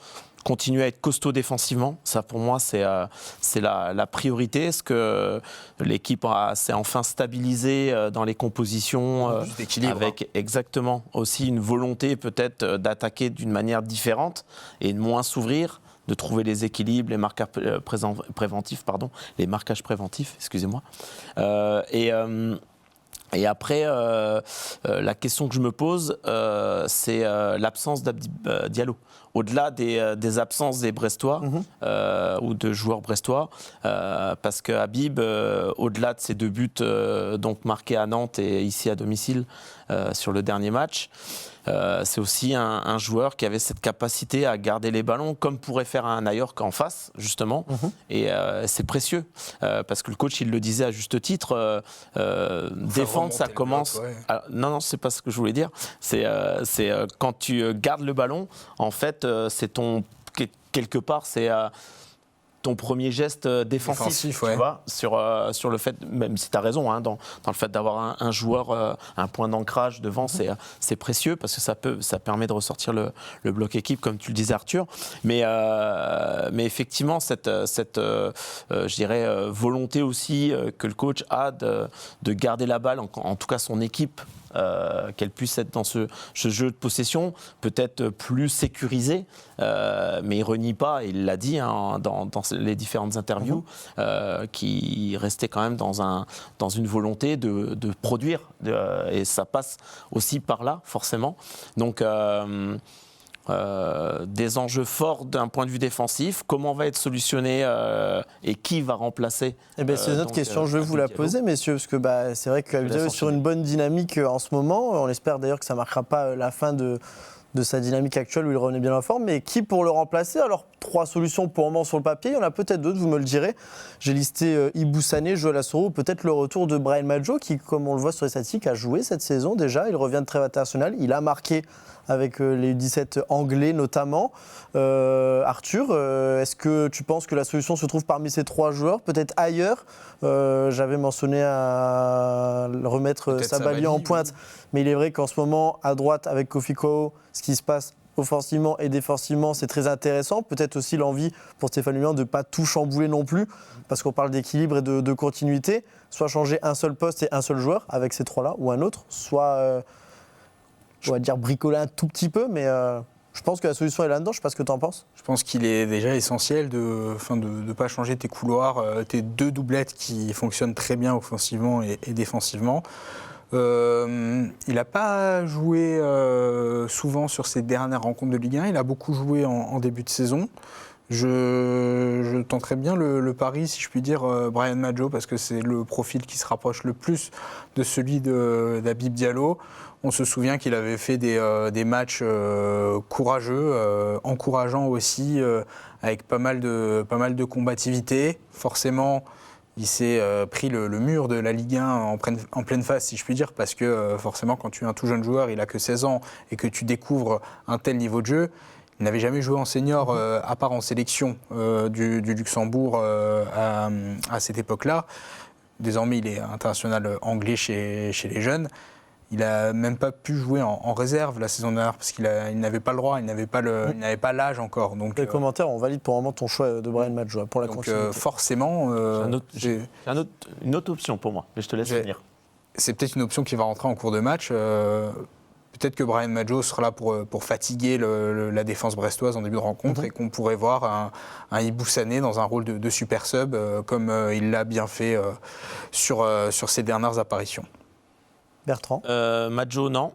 continuer à être costaud défensivement. Ça pour moi c'est la priorité. Est-ce que l'équipe s'est enfin stabilisée dans les compositions avec exactement aussi une volonté peut-être d'attaquer d'une manière différente et de moins s'ouvrir, de trouver les équilibres, les marquages préventifs, excusez-moi. Et après, la question que je me pose, c'est l'absence d'Abdi Diallo. Au-delà des absences des Brestois ou de joueurs brestois, parce que Habib, au-delà de ses 2 buts donc marqués à Nantes et ici à domicile sur le dernier match, c'est aussi un joueur qui avait cette capacité à garder les ballons, comme pourrait faire un Ayork en face, justement. Et c'est précieux, parce que le coach, il le disait à juste titre, défendre, ça commence... Non, c'est pas ce que je voulais dire. C'est quand tu gardes le ballon, en fait, c'est quelque part, c'est... ton premier geste défensif tu vois, sur le fait, même si tu as raison, hein, dans le fait d'avoir un joueur, un point d'ancrage devant, c'est précieux parce que ça permet de ressortir le bloc équipe, comme tu le disais Arthur. Mais effectivement, cette je dirais, volonté aussi que le coach a de garder la balle, en tout cas son équipe, qu'elle puisse être dans ce jeu de possession, peut-être plus sécurisé, mais il renie pas, il l'a dit hein, dans les différentes interviews, qui restait quand même dans une volonté de produire, et ça passe aussi par là, forcément. Donc, des enjeux forts d'un point de vue défensif, comment va être solutionné et qui va remplacer c'est une autre question, je vais vous la poser messieurs, parce que c'est vrai qu'Abib Diallo est sur une bonne dynamique en ce moment, on espère d'ailleurs que ça ne marquera pas la fin de sa dynamique actuelle où il revenait bien en forme, mais qui pour le remplacer ? Alors 3 solutions pour le moment sur le papier, il y en a peut-être d'autres, vous me le direz. J'ai listé Ibou Sané, Joël Assoro, peut-être le retour de Bryan Maggio qui, comme on le voit sur les statistiques, a joué cette saison déjà, il revient de trêve internationale, il a marqué avec les U17 anglais notamment. Arthur, est-ce que tu penses que la solution se trouve parmi ces 3 joueurs, peut-être ailleurs ? J'avais mentionné à remettre Sabali en pointe, mais il est vrai qu'en ce moment, à droite, avec Kofi Koho, ce qui se passe offensivement et défensivement, c'est très intéressant. Peut-être aussi l'envie pour Stéphane Lumian de ne pas tout chambouler non plus, parce qu'on parle d'équilibre et de continuité. Soit changer un seul poste et un seul joueur avec ces 3-là, ou un autre, soit... on va dire bricoler un tout petit peu, mais je pense que la solution est là-dedans. Je ne sais pas ce que tu en penses. Je pense qu'il est déjà essentiel de ne pas changer tes couloirs, tes 2 doublettes qui fonctionnent très bien offensivement et défensivement. Il n'a pas joué souvent sur ses dernières rencontres de Ligue 1. Il a beaucoup joué en début de saison. Je tenterais bien le pari, si je puis dire, Bryan Maggio, parce que c'est le profil qui se rapproche le plus de celui d'Habib Diallo. On se souvient qu'il avait fait des matchs courageux, encourageants aussi, avec pas mal de combativité. Forcément, il s'est pris le mur de la Ligue 1 en pleine face, si je puis dire, parce que forcément, quand tu es un tout jeune joueur, il n'a que 16 ans, et que tu découvres un tel niveau de jeu, il n'avait jamais joué en senior, à part en sélection du Luxembourg à cette époque-là. Désormais, il est international anglais chez les jeunes. Il n'a même pas pu jouer en réserve la saison dernière parce qu'il n'avait pas le droit, il n'avait pas l'âge encore. Donc, les commentaires, on valide pour le moment ton choix de Bryan Maggio pour la continuité. Donc forcément... j'ai une autre option pour moi, mais je te laisse venir. C'est peut-être une option qui va rentrer en cours de match. Peut-être que Brian Madjo sera là pour fatiguer la défense brestoise en début de rencontre et qu'on pourrait voir un Ibou Sané dans un rôle de super sub comme il l'a bien fait sur ses dernières apparitions. Bertrand Madjo, non.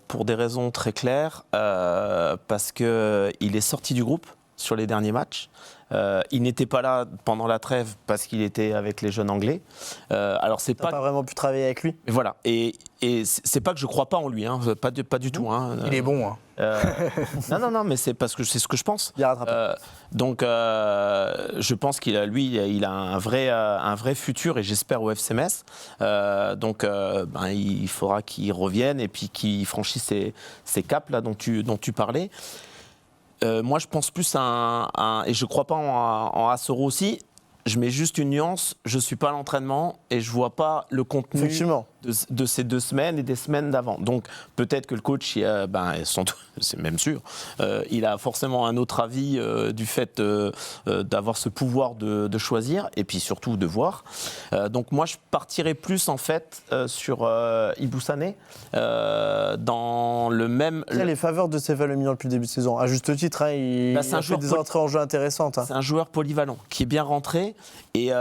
Pour des raisons très claires, parce qu'il est sorti du groupe sur les derniers matchs. Il n'était pas là pendant la trêve parce qu'il était avec les jeunes anglais. Alors c'est pas vraiment pu travailler avec lui. Voilà. Et c'est pas que je crois pas en lui, hein, pas du tout. Hein. Il est bon. Non, mais c'est parce que c'est ce que je pense. Donc je pense qu'il a un vrai futur et j'espère au FC Metz. Il faudra qu'il revienne et puis qu'il franchisse ces caps là dont tu parlais. Moi, je pense plus et je ne crois pas en Assoro aussi. Je mets juste une nuance. Je ne suis pas à l'entraînement et je ne vois pas le contenu de ces 2 semaines et des semaines d'avant. Donc, peut-être que le coach, c'est même sûr, il a forcément un autre avis du fait d'avoir ce pouvoir de choisir et puis surtout de voir. Donc, moi, je partirais plus en fait sur Ibou Sané dans le même. Il y a les faveurs de Stéphane Le Mignon depuis le début de saison. À juste titre, hein, il a fait des entrées en jeu intéressantes. Hein. C'est un joueur polyvalent qui est bien rentré et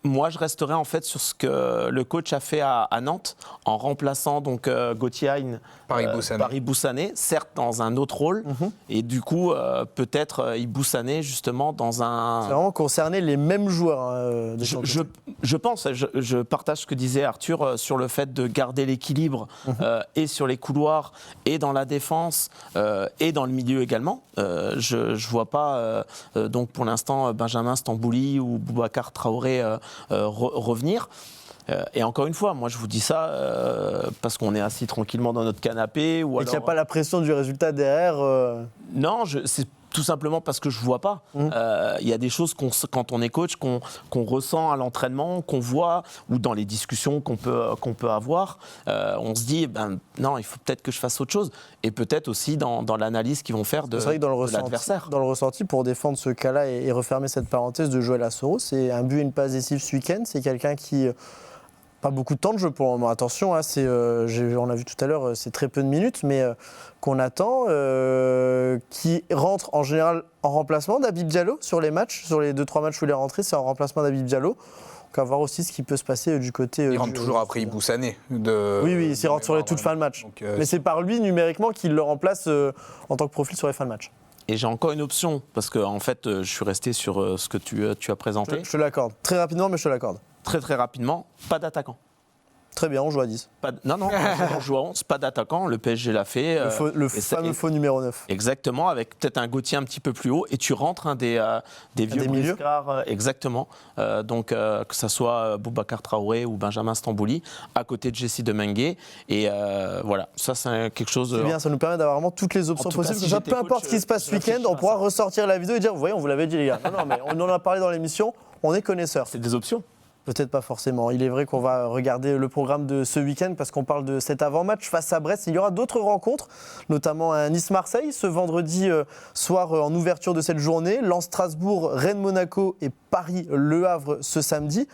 moi, je resterai en fait sur ce que le coach a fait à Nantes en remplaçant donc Gauthier Hein par Ibou Sané, certes dans un autre rôle, et du coup peut-être Ibou Sané justement dans un. C'est vraiment concerné les mêmes joueurs. Je pense, je partage ce que disait Arthur sur le fait de garder l'équilibre et sur les couloirs et dans la défense et dans le milieu également. Je vois pas donc pour l'instant Benjamin Stambouli ou Boubacar Traoré revenir. Et encore une fois, moi je vous dis ça parce qu'on est assis tranquillement dans notre canapé. Et qu'il n'y a pas la pression du résultat derrière. Non, c'est tout simplement parce que je ne vois pas. Il y a des choses quand on est coach qu'on ressent à l'entraînement, qu'on voit, ou dans les discussions qu'on peut avoir. On se dit, non, il faut peut-être que je fasse autre chose. Et peut-être aussi dans l'analyse qu'ils vont faire de l'adversaire. Dans le ressenti, pour défendre ce cas-là et refermer cette parenthèse de Joël Assoro, c'est un but et une passe décisive ce week-end. C'est quelqu'un qui... Pas beaucoup de temps de jeu pour le moment. Attention, hein, on l'a vu tout à l'heure, c'est très peu de minutes, mais qu'on attend, qui rentre en général en remplacement d'Habib Diallo sur les matchs, sur les 2-3 matchs où il est rentré, c'est en remplacement d'Habib Diallo. Donc à voir aussi ce qui peut se passer du côté. Il rentre toujours après Ibou Sané. Oui, il rentre sur les toutes fins de match. Donc, mais c'est par lui numériquement qu'il le remplace en tant que profil sur les fins de match. Et j'ai encore une option, parce que en fait, je suis resté sur ce que tu as présenté. Je te l'accorde. Très rapidement, mais je te l'accorde. Très rapidement, pas d'attaquant. Très bien, on joue à 10. Non, on joue à 11, pas d'attaquant, le PSG l'a fait. Le fameux faux numéro 9. Exactement, avec peut-être un Gauthier un petit peu plus haut, et tu rentres des vieux briscards, exactement. Donc que ça soit Boubacar Traoré ou Benjamin Stambouli, à côté de Jessie Demengué. Et voilà, ça c'est quelque chose... C'est bien, ça nous permet d'avoir vraiment toutes les options possibles. Cas, peu importe ce qui se passe ce week-end, on pourra ressortir la vidéo et dire, vous voyez, on vous l'avait dit les gars. Non, mais on en a parlé dans l'émission, on est connaisseurs. C'est des options. Peut-être pas forcément. Il est vrai qu'on va regarder le programme de ce week-end parce qu'on parle de cet avant-match face à Brest. Il y aura d'autres rencontres, notamment un Nice-Marseille ce vendredi soir en ouverture de cette journée. Lens-Strasbourg, Rennes-Monaco et Paris-Le Havre ce samedi.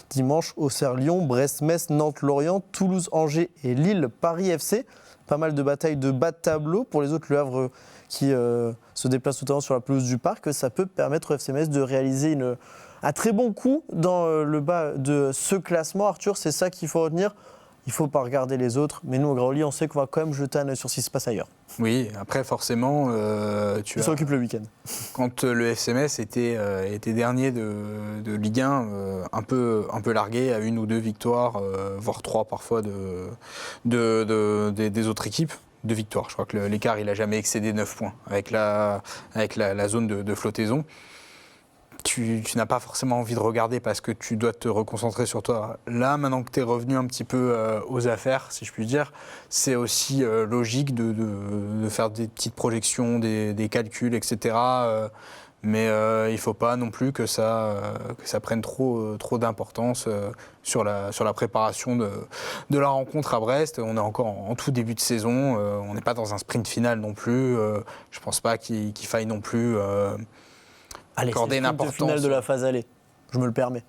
Dimanche, Auxerre-Lyon, Brest-Metz, Nantes-Lorient, Toulouse-Angers et Lille-Paris-FC. Pas mal de batailles de bas de tableau. Pour les autres, Le Havre qui se déplace notamment sur la pelouse du Parc. Ça peut permettre au FC Metz de réaliser un très bon coup dans le bas de ce classement. Arthur, c'est ça qu'il faut retenir. Il ne faut pas regarder les autres. Mais nous, au Graoli, on sait qu'on va quand même jeter un œil sur ce qui se passe ailleurs. Oui, après, forcément, tu s'occupe le week-end. Quand le FC Metz était dernier de Ligue 1, un peu largué à 1 ou 2 victoires, voire 3 parfois des autres équipes. 2 victoires. Je crois que l'écart, il n'a jamais excédé 9 points avec la zone de flottaison. Tu n'as pas forcément envie de regarder parce que tu dois te reconcentrer sur toi. Là, maintenant que tu es revenu un petit peu aux affaires, si je puis dire, c'est aussi logique de faire des petites projections, des calculs, etc. Mais il ne faut pas non plus que ça prenne trop d'importance sur la préparation de la rencontre à Brest. On est encore en tout début de saison, on n'est pas dans un sprint final non plus. Je ne pense pas qu'il faille non plus... accorder une importance. Finale de la phase aller. Je me le permets.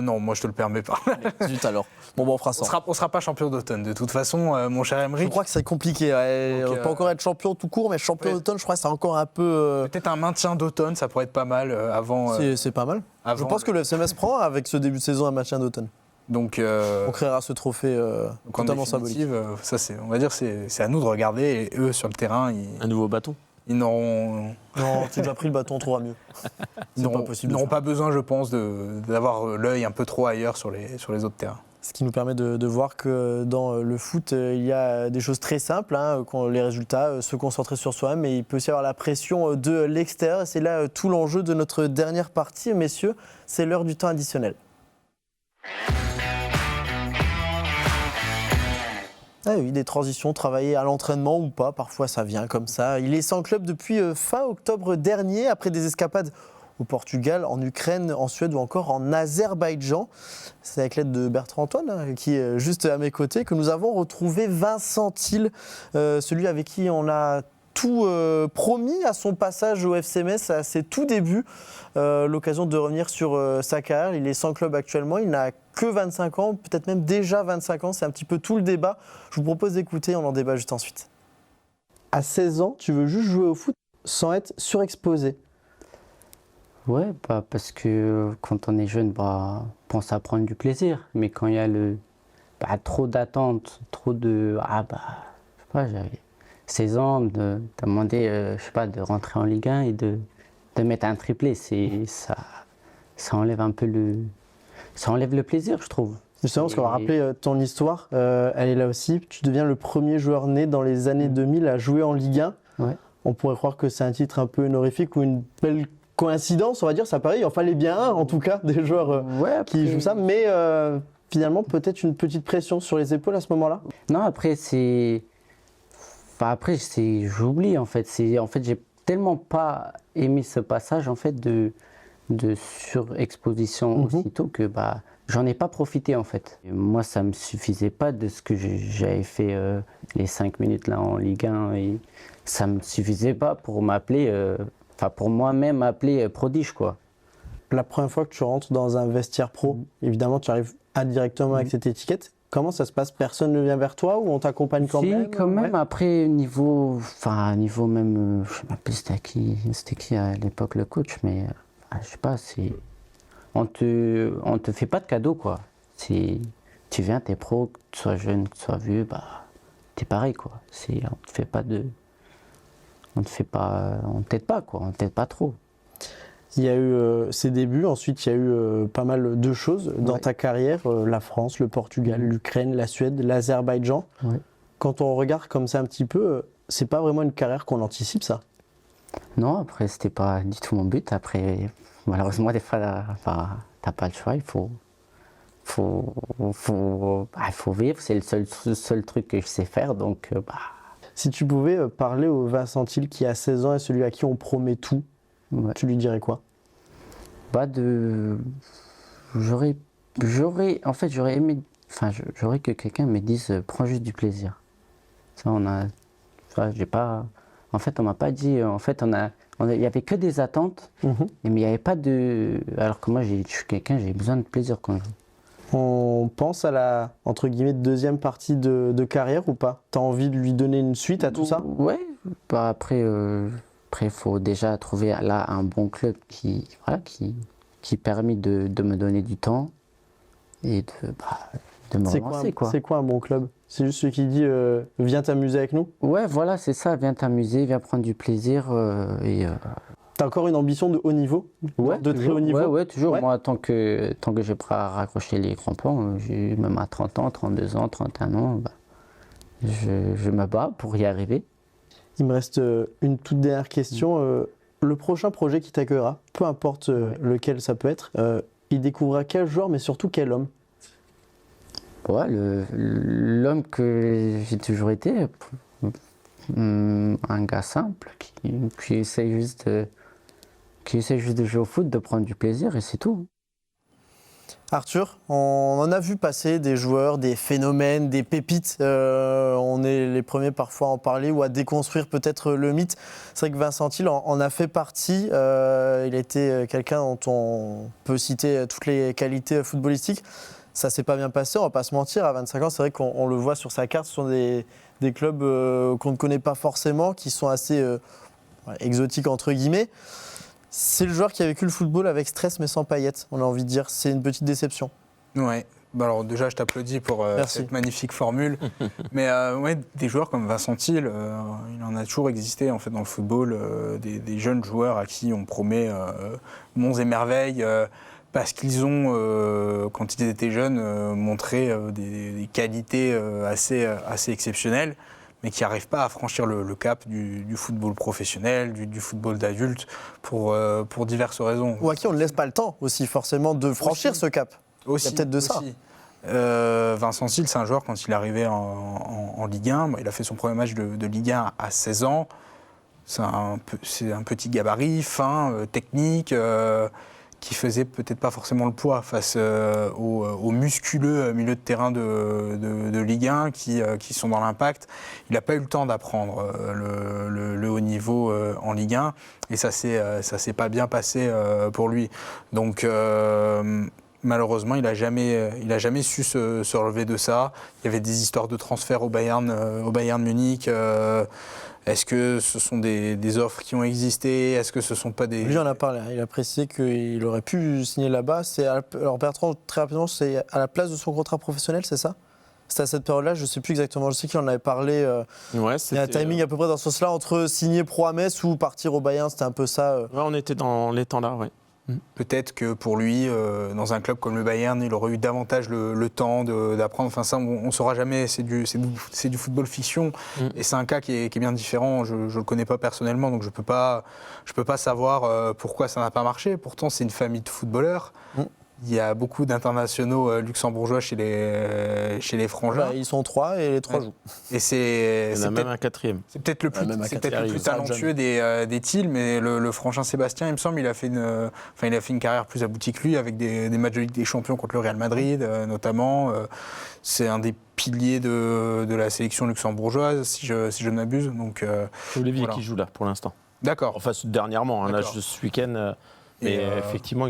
Non, moi je te le permets pas. Zut alors. Bon, on fera ça. On sera pas champion d'automne. De toute façon, mon cher Je Aymeric, crois que c'est compliqué. Ouais. Donc, On peut encore être champion tout court, mais champion ouais. d'automne, je crois que c'est encore un peu. peut-être un maintien d'automne, ça pourrait être pas mal avant. C'est pas mal. Je avant pense que le FCMS prend avec ce début de saison un maintien d'automne. Donc, On créera ce trophée donc en totalement symbolique. définitive, ça c'est, on va dire, c'est à nous de regarder. Et eux sur le terrain, Un nouveau bâton. ils n'auront, Non, tu as déjà pris le bâton, on trouvera mieux. ils C'est pas n'auront- possible ils de n'auront faire. pas besoin, je pense, d'avoir l'œil un peu trop ailleurs sur les autres terrains. Ce qui nous permet de voir que dans le foot, il y a des choses très simples, les résultats, se concentrer sur soi-même, mais il peut aussi y avoir la pression de l'extérieur. Et c'est là tout l'enjeu de notre dernière partie, messieurs, c'est l'heure du temps additionnel. Ah oui, des transitions travaillées à l'entraînement ou pas, parfois ça vient comme ça. Il est sans club depuis fin octobre dernier, après des escapades au Portugal, en Ukraine, en Suède ou encore en Azerbaïdjan. C'est avec l'aide de Bertrand Antoine, qui est juste à mes côtés, que nous avons retrouvé Vincent Thill, celui avec qui on a tout promis à son passage au FC Metz, à ses tout débuts. L'occasion de revenir sur sa carrière. Il est sans club actuellement, il n'a que 25 ans, peut-être même déjà 25 ans. C'est un petit peu tout le débat. Je vous propose d'écouter, on en débat juste ensuite. À 16 ans, tu veux juste jouer au foot sans être surexposé. Ouais, parce que quand on est jeune, on pense à prendre du plaisir. Mais quand il y a trop d'attentes, trop de... je sais pas, j'avais 16 ans, de demander, de rentrer en Ligue 1 et de mettre un triplé, ça enlève un peu ça enlève le plaisir, je trouve. Justement, parce qu'on va rappeler ton histoire, elle est là aussi. Tu deviens le premier joueur né dans les années 2000 à jouer en Ligue 1. Ouais. On pourrait croire que c'est un titre un peu honorifique ou une belle coïncidence, on va dire. Ça paraît, il en fallait bien un, en tout cas, des joueurs qui jouent ça. Mais finalement, peut-être une petite pression sur les épaules à ce moment-là. Non, après, j'oublie, en fait. J'ai tellement pas aimé ce passage, en fait, de surexposition aussitôt que j'en ai pas profité, en fait. Et moi, ça me suffisait pas de ce que j'avais fait les 5 minutes là en Ligue 1 et ça me suffisait pas pour m'appeler, pour moi-même m'appeler prodige, quoi. La première fois que tu rentres dans un vestiaire pro, évidemment, tu arrives indirectement avec cette étiquette. Comment ça se passe? Personne ne vient vers toi ou on t'accompagne quand même? Si, quand même. Ouais. Après, niveau même, je sais même plus c'était qui à l'époque le coach, mais je sais pas, on te fait pas de cadeau, quoi. Tu viens, t'es pro, que tu sois jeune, que tu sois vieux, t'es pareil, quoi. On t'aide pas, quoi. On t'aide pas trop. Il y a eu ses débuts, ensuite il y a eu pas mal de choses dans ta carrière, la France, le Portugal, l'Ukraine, la Suède, l'Azerbaïdjan. Ouais. Quand on regarde comme ça un petit peu, c'est pas vraiment une carrière qu'on anticipe, ça. Non, après c'était pas du tout mon but. Après, malheureusement des fois, t'as pas le choix, il faut vivre, c'est le seul truc que je sais faire, donc Si tu pouvais parler au Vincent Thill qui a 16 ans et celui à qui on promet tout, ouais. tu lui dirais quoi? J'aurais aimé, j'aurais que quelqu'un me dise prends juste du plaisir. Ça on m'a pas dit, il y avait que des attentes, mais il n'y avait pas de, alors que moi je suis quelqu'un, j'ai besoin de plaisir quand je joue. On pense à la, entre guillemets, deuxième partie de carrière ou pas? T'as envie de lui donner une suite à tout ça? Ouais, après il faut déjà trouver là un bon club qui permet de me donner du temps et de me relancer, quoi. C'est quoi un bon club? C'est juste celui qui dit viens t'amuser avec nous? Ouais, voilà, c'est ça, viens t'amuser, viens prendre du plaisir T'as encore une ambition de haut niveau? De très haut niveau? Ouais, toujours. Ouais. Moi, tant que j'ai pas raccroché les crampons, même à 30 ans, 32 ans, 31 ans, je me bats pour y arriver. Il me reste une toute dernière question. Le prochain projet qui t'accueillera, peu importe lequel ça peut être, il découvrira quel joueur, mais surtout quel homme? Ouais, l'homme que j'ai toujours été, un gars simple qui essaie juste de jouer au foot, de prendre du plaisir et c'est tout. Arthur, on en a vu passer des joueurs, des phénomènes, des pépites. On est les premiers parfois à en parler ou à déconstruire peut-être le mythe. C'est vrai que Vincent Thill en a fait partie. Il a été quelqu'un dont on peut citer toutes les qualités footballistiques. Ça s'est pas bien passé, on va pas se mentir. À 25 ans, c'est vrai qu'on le voit sur sa carte. Ce sont des clubs qu'on ne connaît pas forcément, qui sont assez exotiques entre guillemets. C'est le joueur qui a vécu le football avec stress mais sans paillettes, on a envie de dire. C'est une petite déception. Ouais. Bah alors déjà, je t'applaudis pour cette magnifique formule. Mais ouais, des joueurs comme Vincent Thill, il en a toujours existé en fait dans le football, des jeunes joueurs à qui on promet monts et merveilles parce qu'ils ont, quand ils étaient jeunes, montré des qualités assez exceptionnelles, mais qui n'arrivent pas à franchir le cap du football professionnel, du football d'adulte, pour diverses raisons. Ou à qui on ne laisse pas le temps aussi forcément de franchir ce cap. Il y a peut-être de ça. Vincent Thill, c'est un joueur, quand il est arrivé en Ligue 1, il a fait son premier match de Ligue 1 à 16 ans. C'est un petit gabarit, fin, technique, qui faisait peut-être pas forcément le poids face aux musculeux milieux de terrain de Ligue 1 qui sont dans l'impact. Il n'a pas eu le temps d'apprendre le haut niveau en Ligue 1 et ça s'est pas bien passé pour lui. Donc malheureusement, il a jamais su se relever de ça. Il y avait des histoires de transfert au Bayern Munich. Est-ce que ce sont des offres qui ont existé? Est-ce que ce ne sont pas des... Lui en a parlé, il a précisé qu'il aurait pu signer là-bas. Alors Bertrand, très rapidement, c'est à la place de son contrat professionnel, c'est ça? C'était à cette période-là, je ne sais plus exactement. Je sais qu'il en avait parlé. Il y a un timing à peu près dans ce sens-là, entre signer pro à Metz ou partir au Bayern, c'était un peu ça. Ouais, on était dans les temps là, oui. Peut-être que pour lui, dans un club comme le Bayern, il aurait eu davantage le temps d'apprendre. Enfin, ça, on ne saura jamais. C'est du football fiction. Et c'est un cas qui est bien différent. Je ne le connais pas personnellement, donc je peux pas savoir pourquoi ça n'a pas marché. Pourtant, c'est une famille de footballeurs. Il y a beaucoup d'internationaux luxembourgeois chez les Frangins. Ils sont 3 et les 3 jouent. Et il y en a même un quatrième. C'est peut-être le plus talentueux des Thill, mais le Frangin Sébastien, il me semble, il a fait une carrière plus aboutie que lui, avec des matchs de Ligue des Champions contre le Real Madrid, notamment. C'est un des piliers de la sélection luxembourgeoise, si je ne m'abuse. Donc, c'est Olivier qui joue là, pour l'instant. D'accord. Enfin, dernièrement, là, ce week-end... Mais effectivement,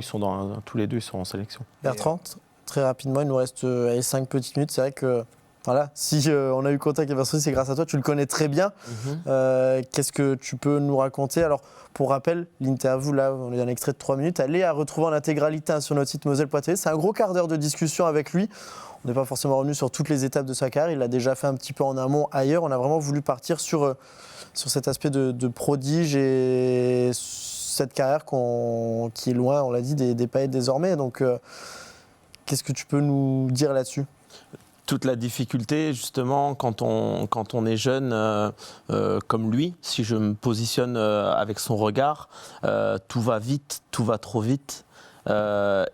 tous les deux, ils sont en sélection. Bertrand, très rapidement, il nous reste 5 petites minutes. C'est vrai que voilà, si on a eu contact avec Vincent, c'est grâce à toi, tu le connais très bien. Qu'est-ce que tu peux nous raconter? Alors, pour rappel, l'interview, là, on est un extrait de 3 minutes, elle est à retrouver en intégralité sur notre site Moselle.tv. C'est un gros quart d'heure de discussion avec lui. On n'est pas forcément revenu sur toutes les étapes de sa carrière. Il l'a déjà fait un petit peu en amont ailleurs. On a vraiment voulu partir sur cet aspect de prodige et cette carrière qui est loin, on l'a dit, des paillettes désormais. Donc, qu'est-ce que tu peux nous dire là-dessus? Toute la difficulté, justement, quand on est jeune, comme lui, si je me positionne avec son regard, tout va vite, tout va trop vite.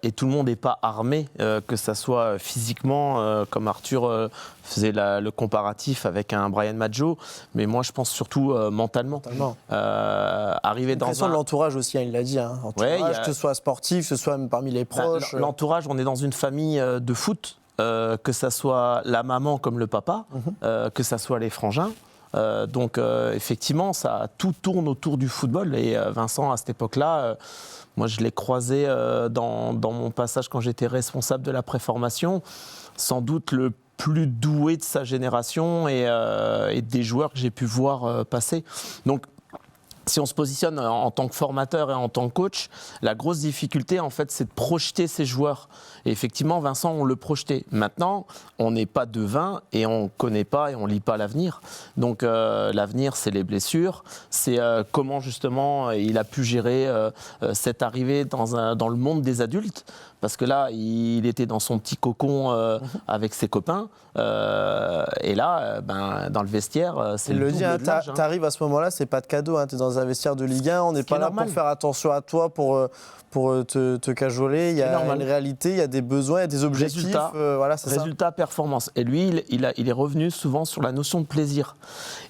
Et tout le monde n'est pas armé, que ça soit physiquement, comme Arthur faisait le comparatif avec un Brian Maggio, mais moi je pense surtout mentalement. Arriver dans l'entourage aussi, il l'a dit, entourage, que ce soit sportif, que ce soit même parmi les proches. L'entourage, on est dans une famille de foot, que ça soit la maman comme le papa, que ça soit les frangins. Donc effectivement, tout tourne autour du football. Et Vincent, à cette époque-là, moi je l'ai croisé dans mon passage quand j'étais responsable de la préformation, sans doute le plus doué de sa génération et des joueurs que j'ai pu voir passer. Donc si on se positionne en tant que formateur et en tant que coach, la grosse difficulté, en fait, c'est de projeter ces joueurs. Et effectivement, Vincent, on le projetait. Maintenant, on n'est pas devin et on ne connaît pas et on ne lit pas l'avenir. Donc, l'avenir, c'est les blessures. C'est comment, justement, il a pu gérer cette arrivée dans le monde des adultes. Parce que là, il était dans son petit cocon avec ses copains. Et là, dans le vestiaire, c'est le double de l'âge. Tu arrives à ce moment-là, c'est pas de cadeau. Tu es dans un vestiaire de Ligue 1. On n'est pas là pour faire attention à toi, pour te cajoler. Il y a une réalité, il y a des besoins, il y a des objectifs. Résultat, performance. Et lui, il est revenu souvent sur la notion de plaisir.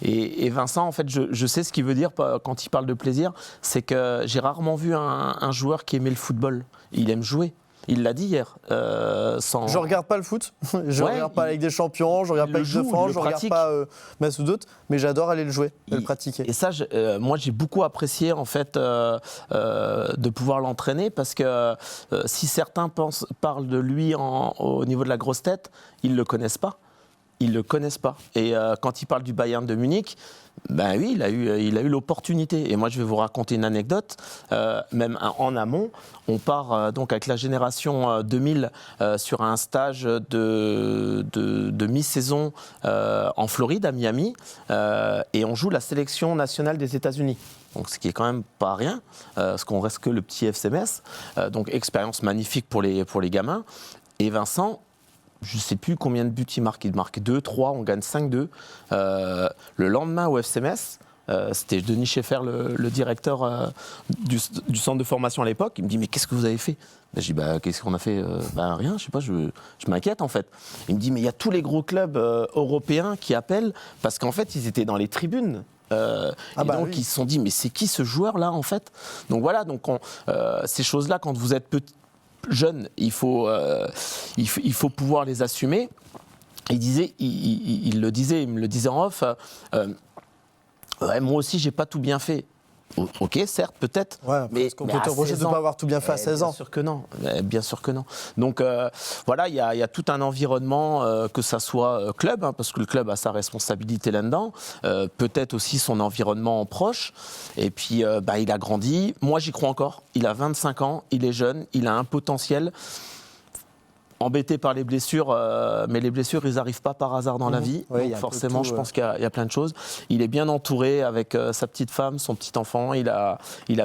Et Vincent, en fait, je sais ce qu'il veut dire quand il parle de plaisir. C'est que j'ai rarement vu un joueur qui aimait le football. Il aime jouer. Il l'a dit hier. Je regarde pas le foot, je Ouais, regarde pas la Ligue des Champions, je regarde il pas le Ligue de joue, France, il je le regarde pratique. pas Metz ou d'autres, mais j'adore aller le jouer, le pratiquer. Et ça, moi, j'ai beaucoup apprécié en fait de pouvoir l'entraîner parce que si certains parlent de lui au niveau de la grosse tête, ils le connaissent pas. Ils le connaissent pas. Et quand il parle du Bayern de Munich, ben oui, il a eu l'opportunité. Et moi, je vais vous raconter une anecdote. Même en amont, on part donc avec la génération 2000 sur un stage de mi-saison en Floride, à Miami, et on joue la sélection nationale des États-Unis. Donc, ce qui est quand même pas rien, parce qu'on reste que le petit FCMS. Donc, expérience magnifique pour les gamins. Et Vincent, je ne sais plus combien de buts il marque 2, 3, on gagne 5-2. Le lendemain au FCMS, c'était Denis Schaeffer, le directeur du centre de formation à l'époque. Il me dit, mais qu'est-ce que vous avez fait? Je dis, qu'est-ce qu'on a fait? Rien, je sais pas, je m'inquiète en fait. Il me dit, mais il y a tous les gros clubs européens qui appellent, parce qu'en fait, ils étaient dans les tribunes. Donc ils se sont dit, mais c'est qui ce joueur-là en fait? Donc voilà, ces choses-là, quand vous êtes jeune, il faut pouvoir les assumer. Il me le disait en off, ouais, moi aussi j'ai pas tout bien fait. Ok, certes, peut-être. Ouais, mais est-ce qu'on peut te reprocher de ne pas avoir tout bien fait à 16 ans? Bien sûr que non. Donc voilà, il y a tout un environnement, que ça soit club, parce que le club a sa responsabilité là-dedans, peut-être aussi son environnement proche. Et puis, il a grandi. Moi, j'y crois encore. Il a 25 ans, il est jeune, il a un potentiel. Embêté par les blessures, mais les blessures, ils n'arrivent pas par hasard dans la vie. Oui, donc forcément, je pense qu'il y a plein de choses. Il est bien entouré avec sa petite femme, son petit enfant. Il a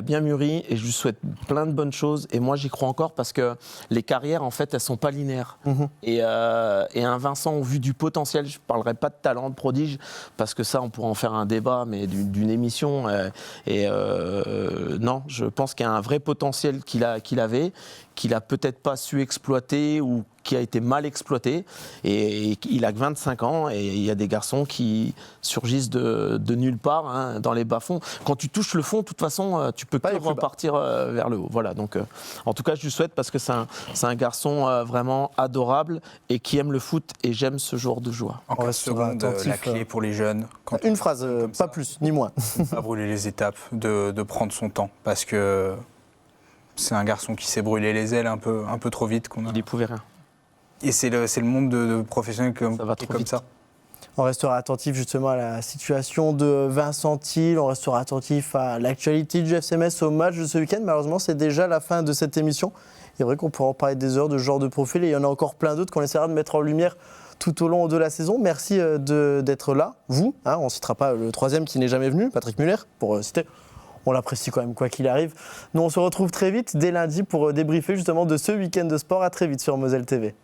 bien mûri et je lui souhaite plein de bonnes choses. Et moi, j'y crois encore parce que les carrières, en fait, elles ne sont pas linéaires. Et un Vincent, au vu du potentiel, je ne parlerai pas de talent, de prodige, parce que ça, on pourrait en faire un débat, mais d'une émission. Non, je pense qu'il y a un vrai potentiel qu'il avait, qu'il n'a peut-être pas su exploiter ou qui a été mal exploité. Et il a que 25 ans et il y a des garçons qui surgissent de nulle part, dans les bas-fonds. Quand tu touches le fond, de toute façon, tu peux pas repartir vers le haut. Voilà, donc en tout cas, je lui souhaite parce que c'est un garçon vraiment adorable et qui aime le foot et j'aime ce genre de joueur. En 15 secondes, la clé pour les jeunes. Une phrase, pas plus, ni moins. Pas brûler les étapes, de prendre son temps parce que c'est un garçon qui s'est brûlé les ailes un peu trop vite. Il n'y pouvait rien. Et c'est le monde de professionnels qui est comme ça. On restera attentif justement à la situation de Vincent Thiel, on restera attentif à l'actualité du FCMS au match de ce week-end. Malheureusement, c'est déjà la fin de cette émission. Il est vrai qu'on pourra en parler des heures de ce genre de profil et il y en a encore plein d'autres qu'on essaiera de mettre en lumière tout au long de la saison. Merci d'être là, vous. On ne citera pas le troisième qui n'est jamais venu, Patrick Muller, pour citer. On l'apprécie quand même, quoi qu'il arrive. Nous, on se retrouve très vite, dès lundi, pour débriefer justement de ce week-end de sport. À très vite sur Moselle TV.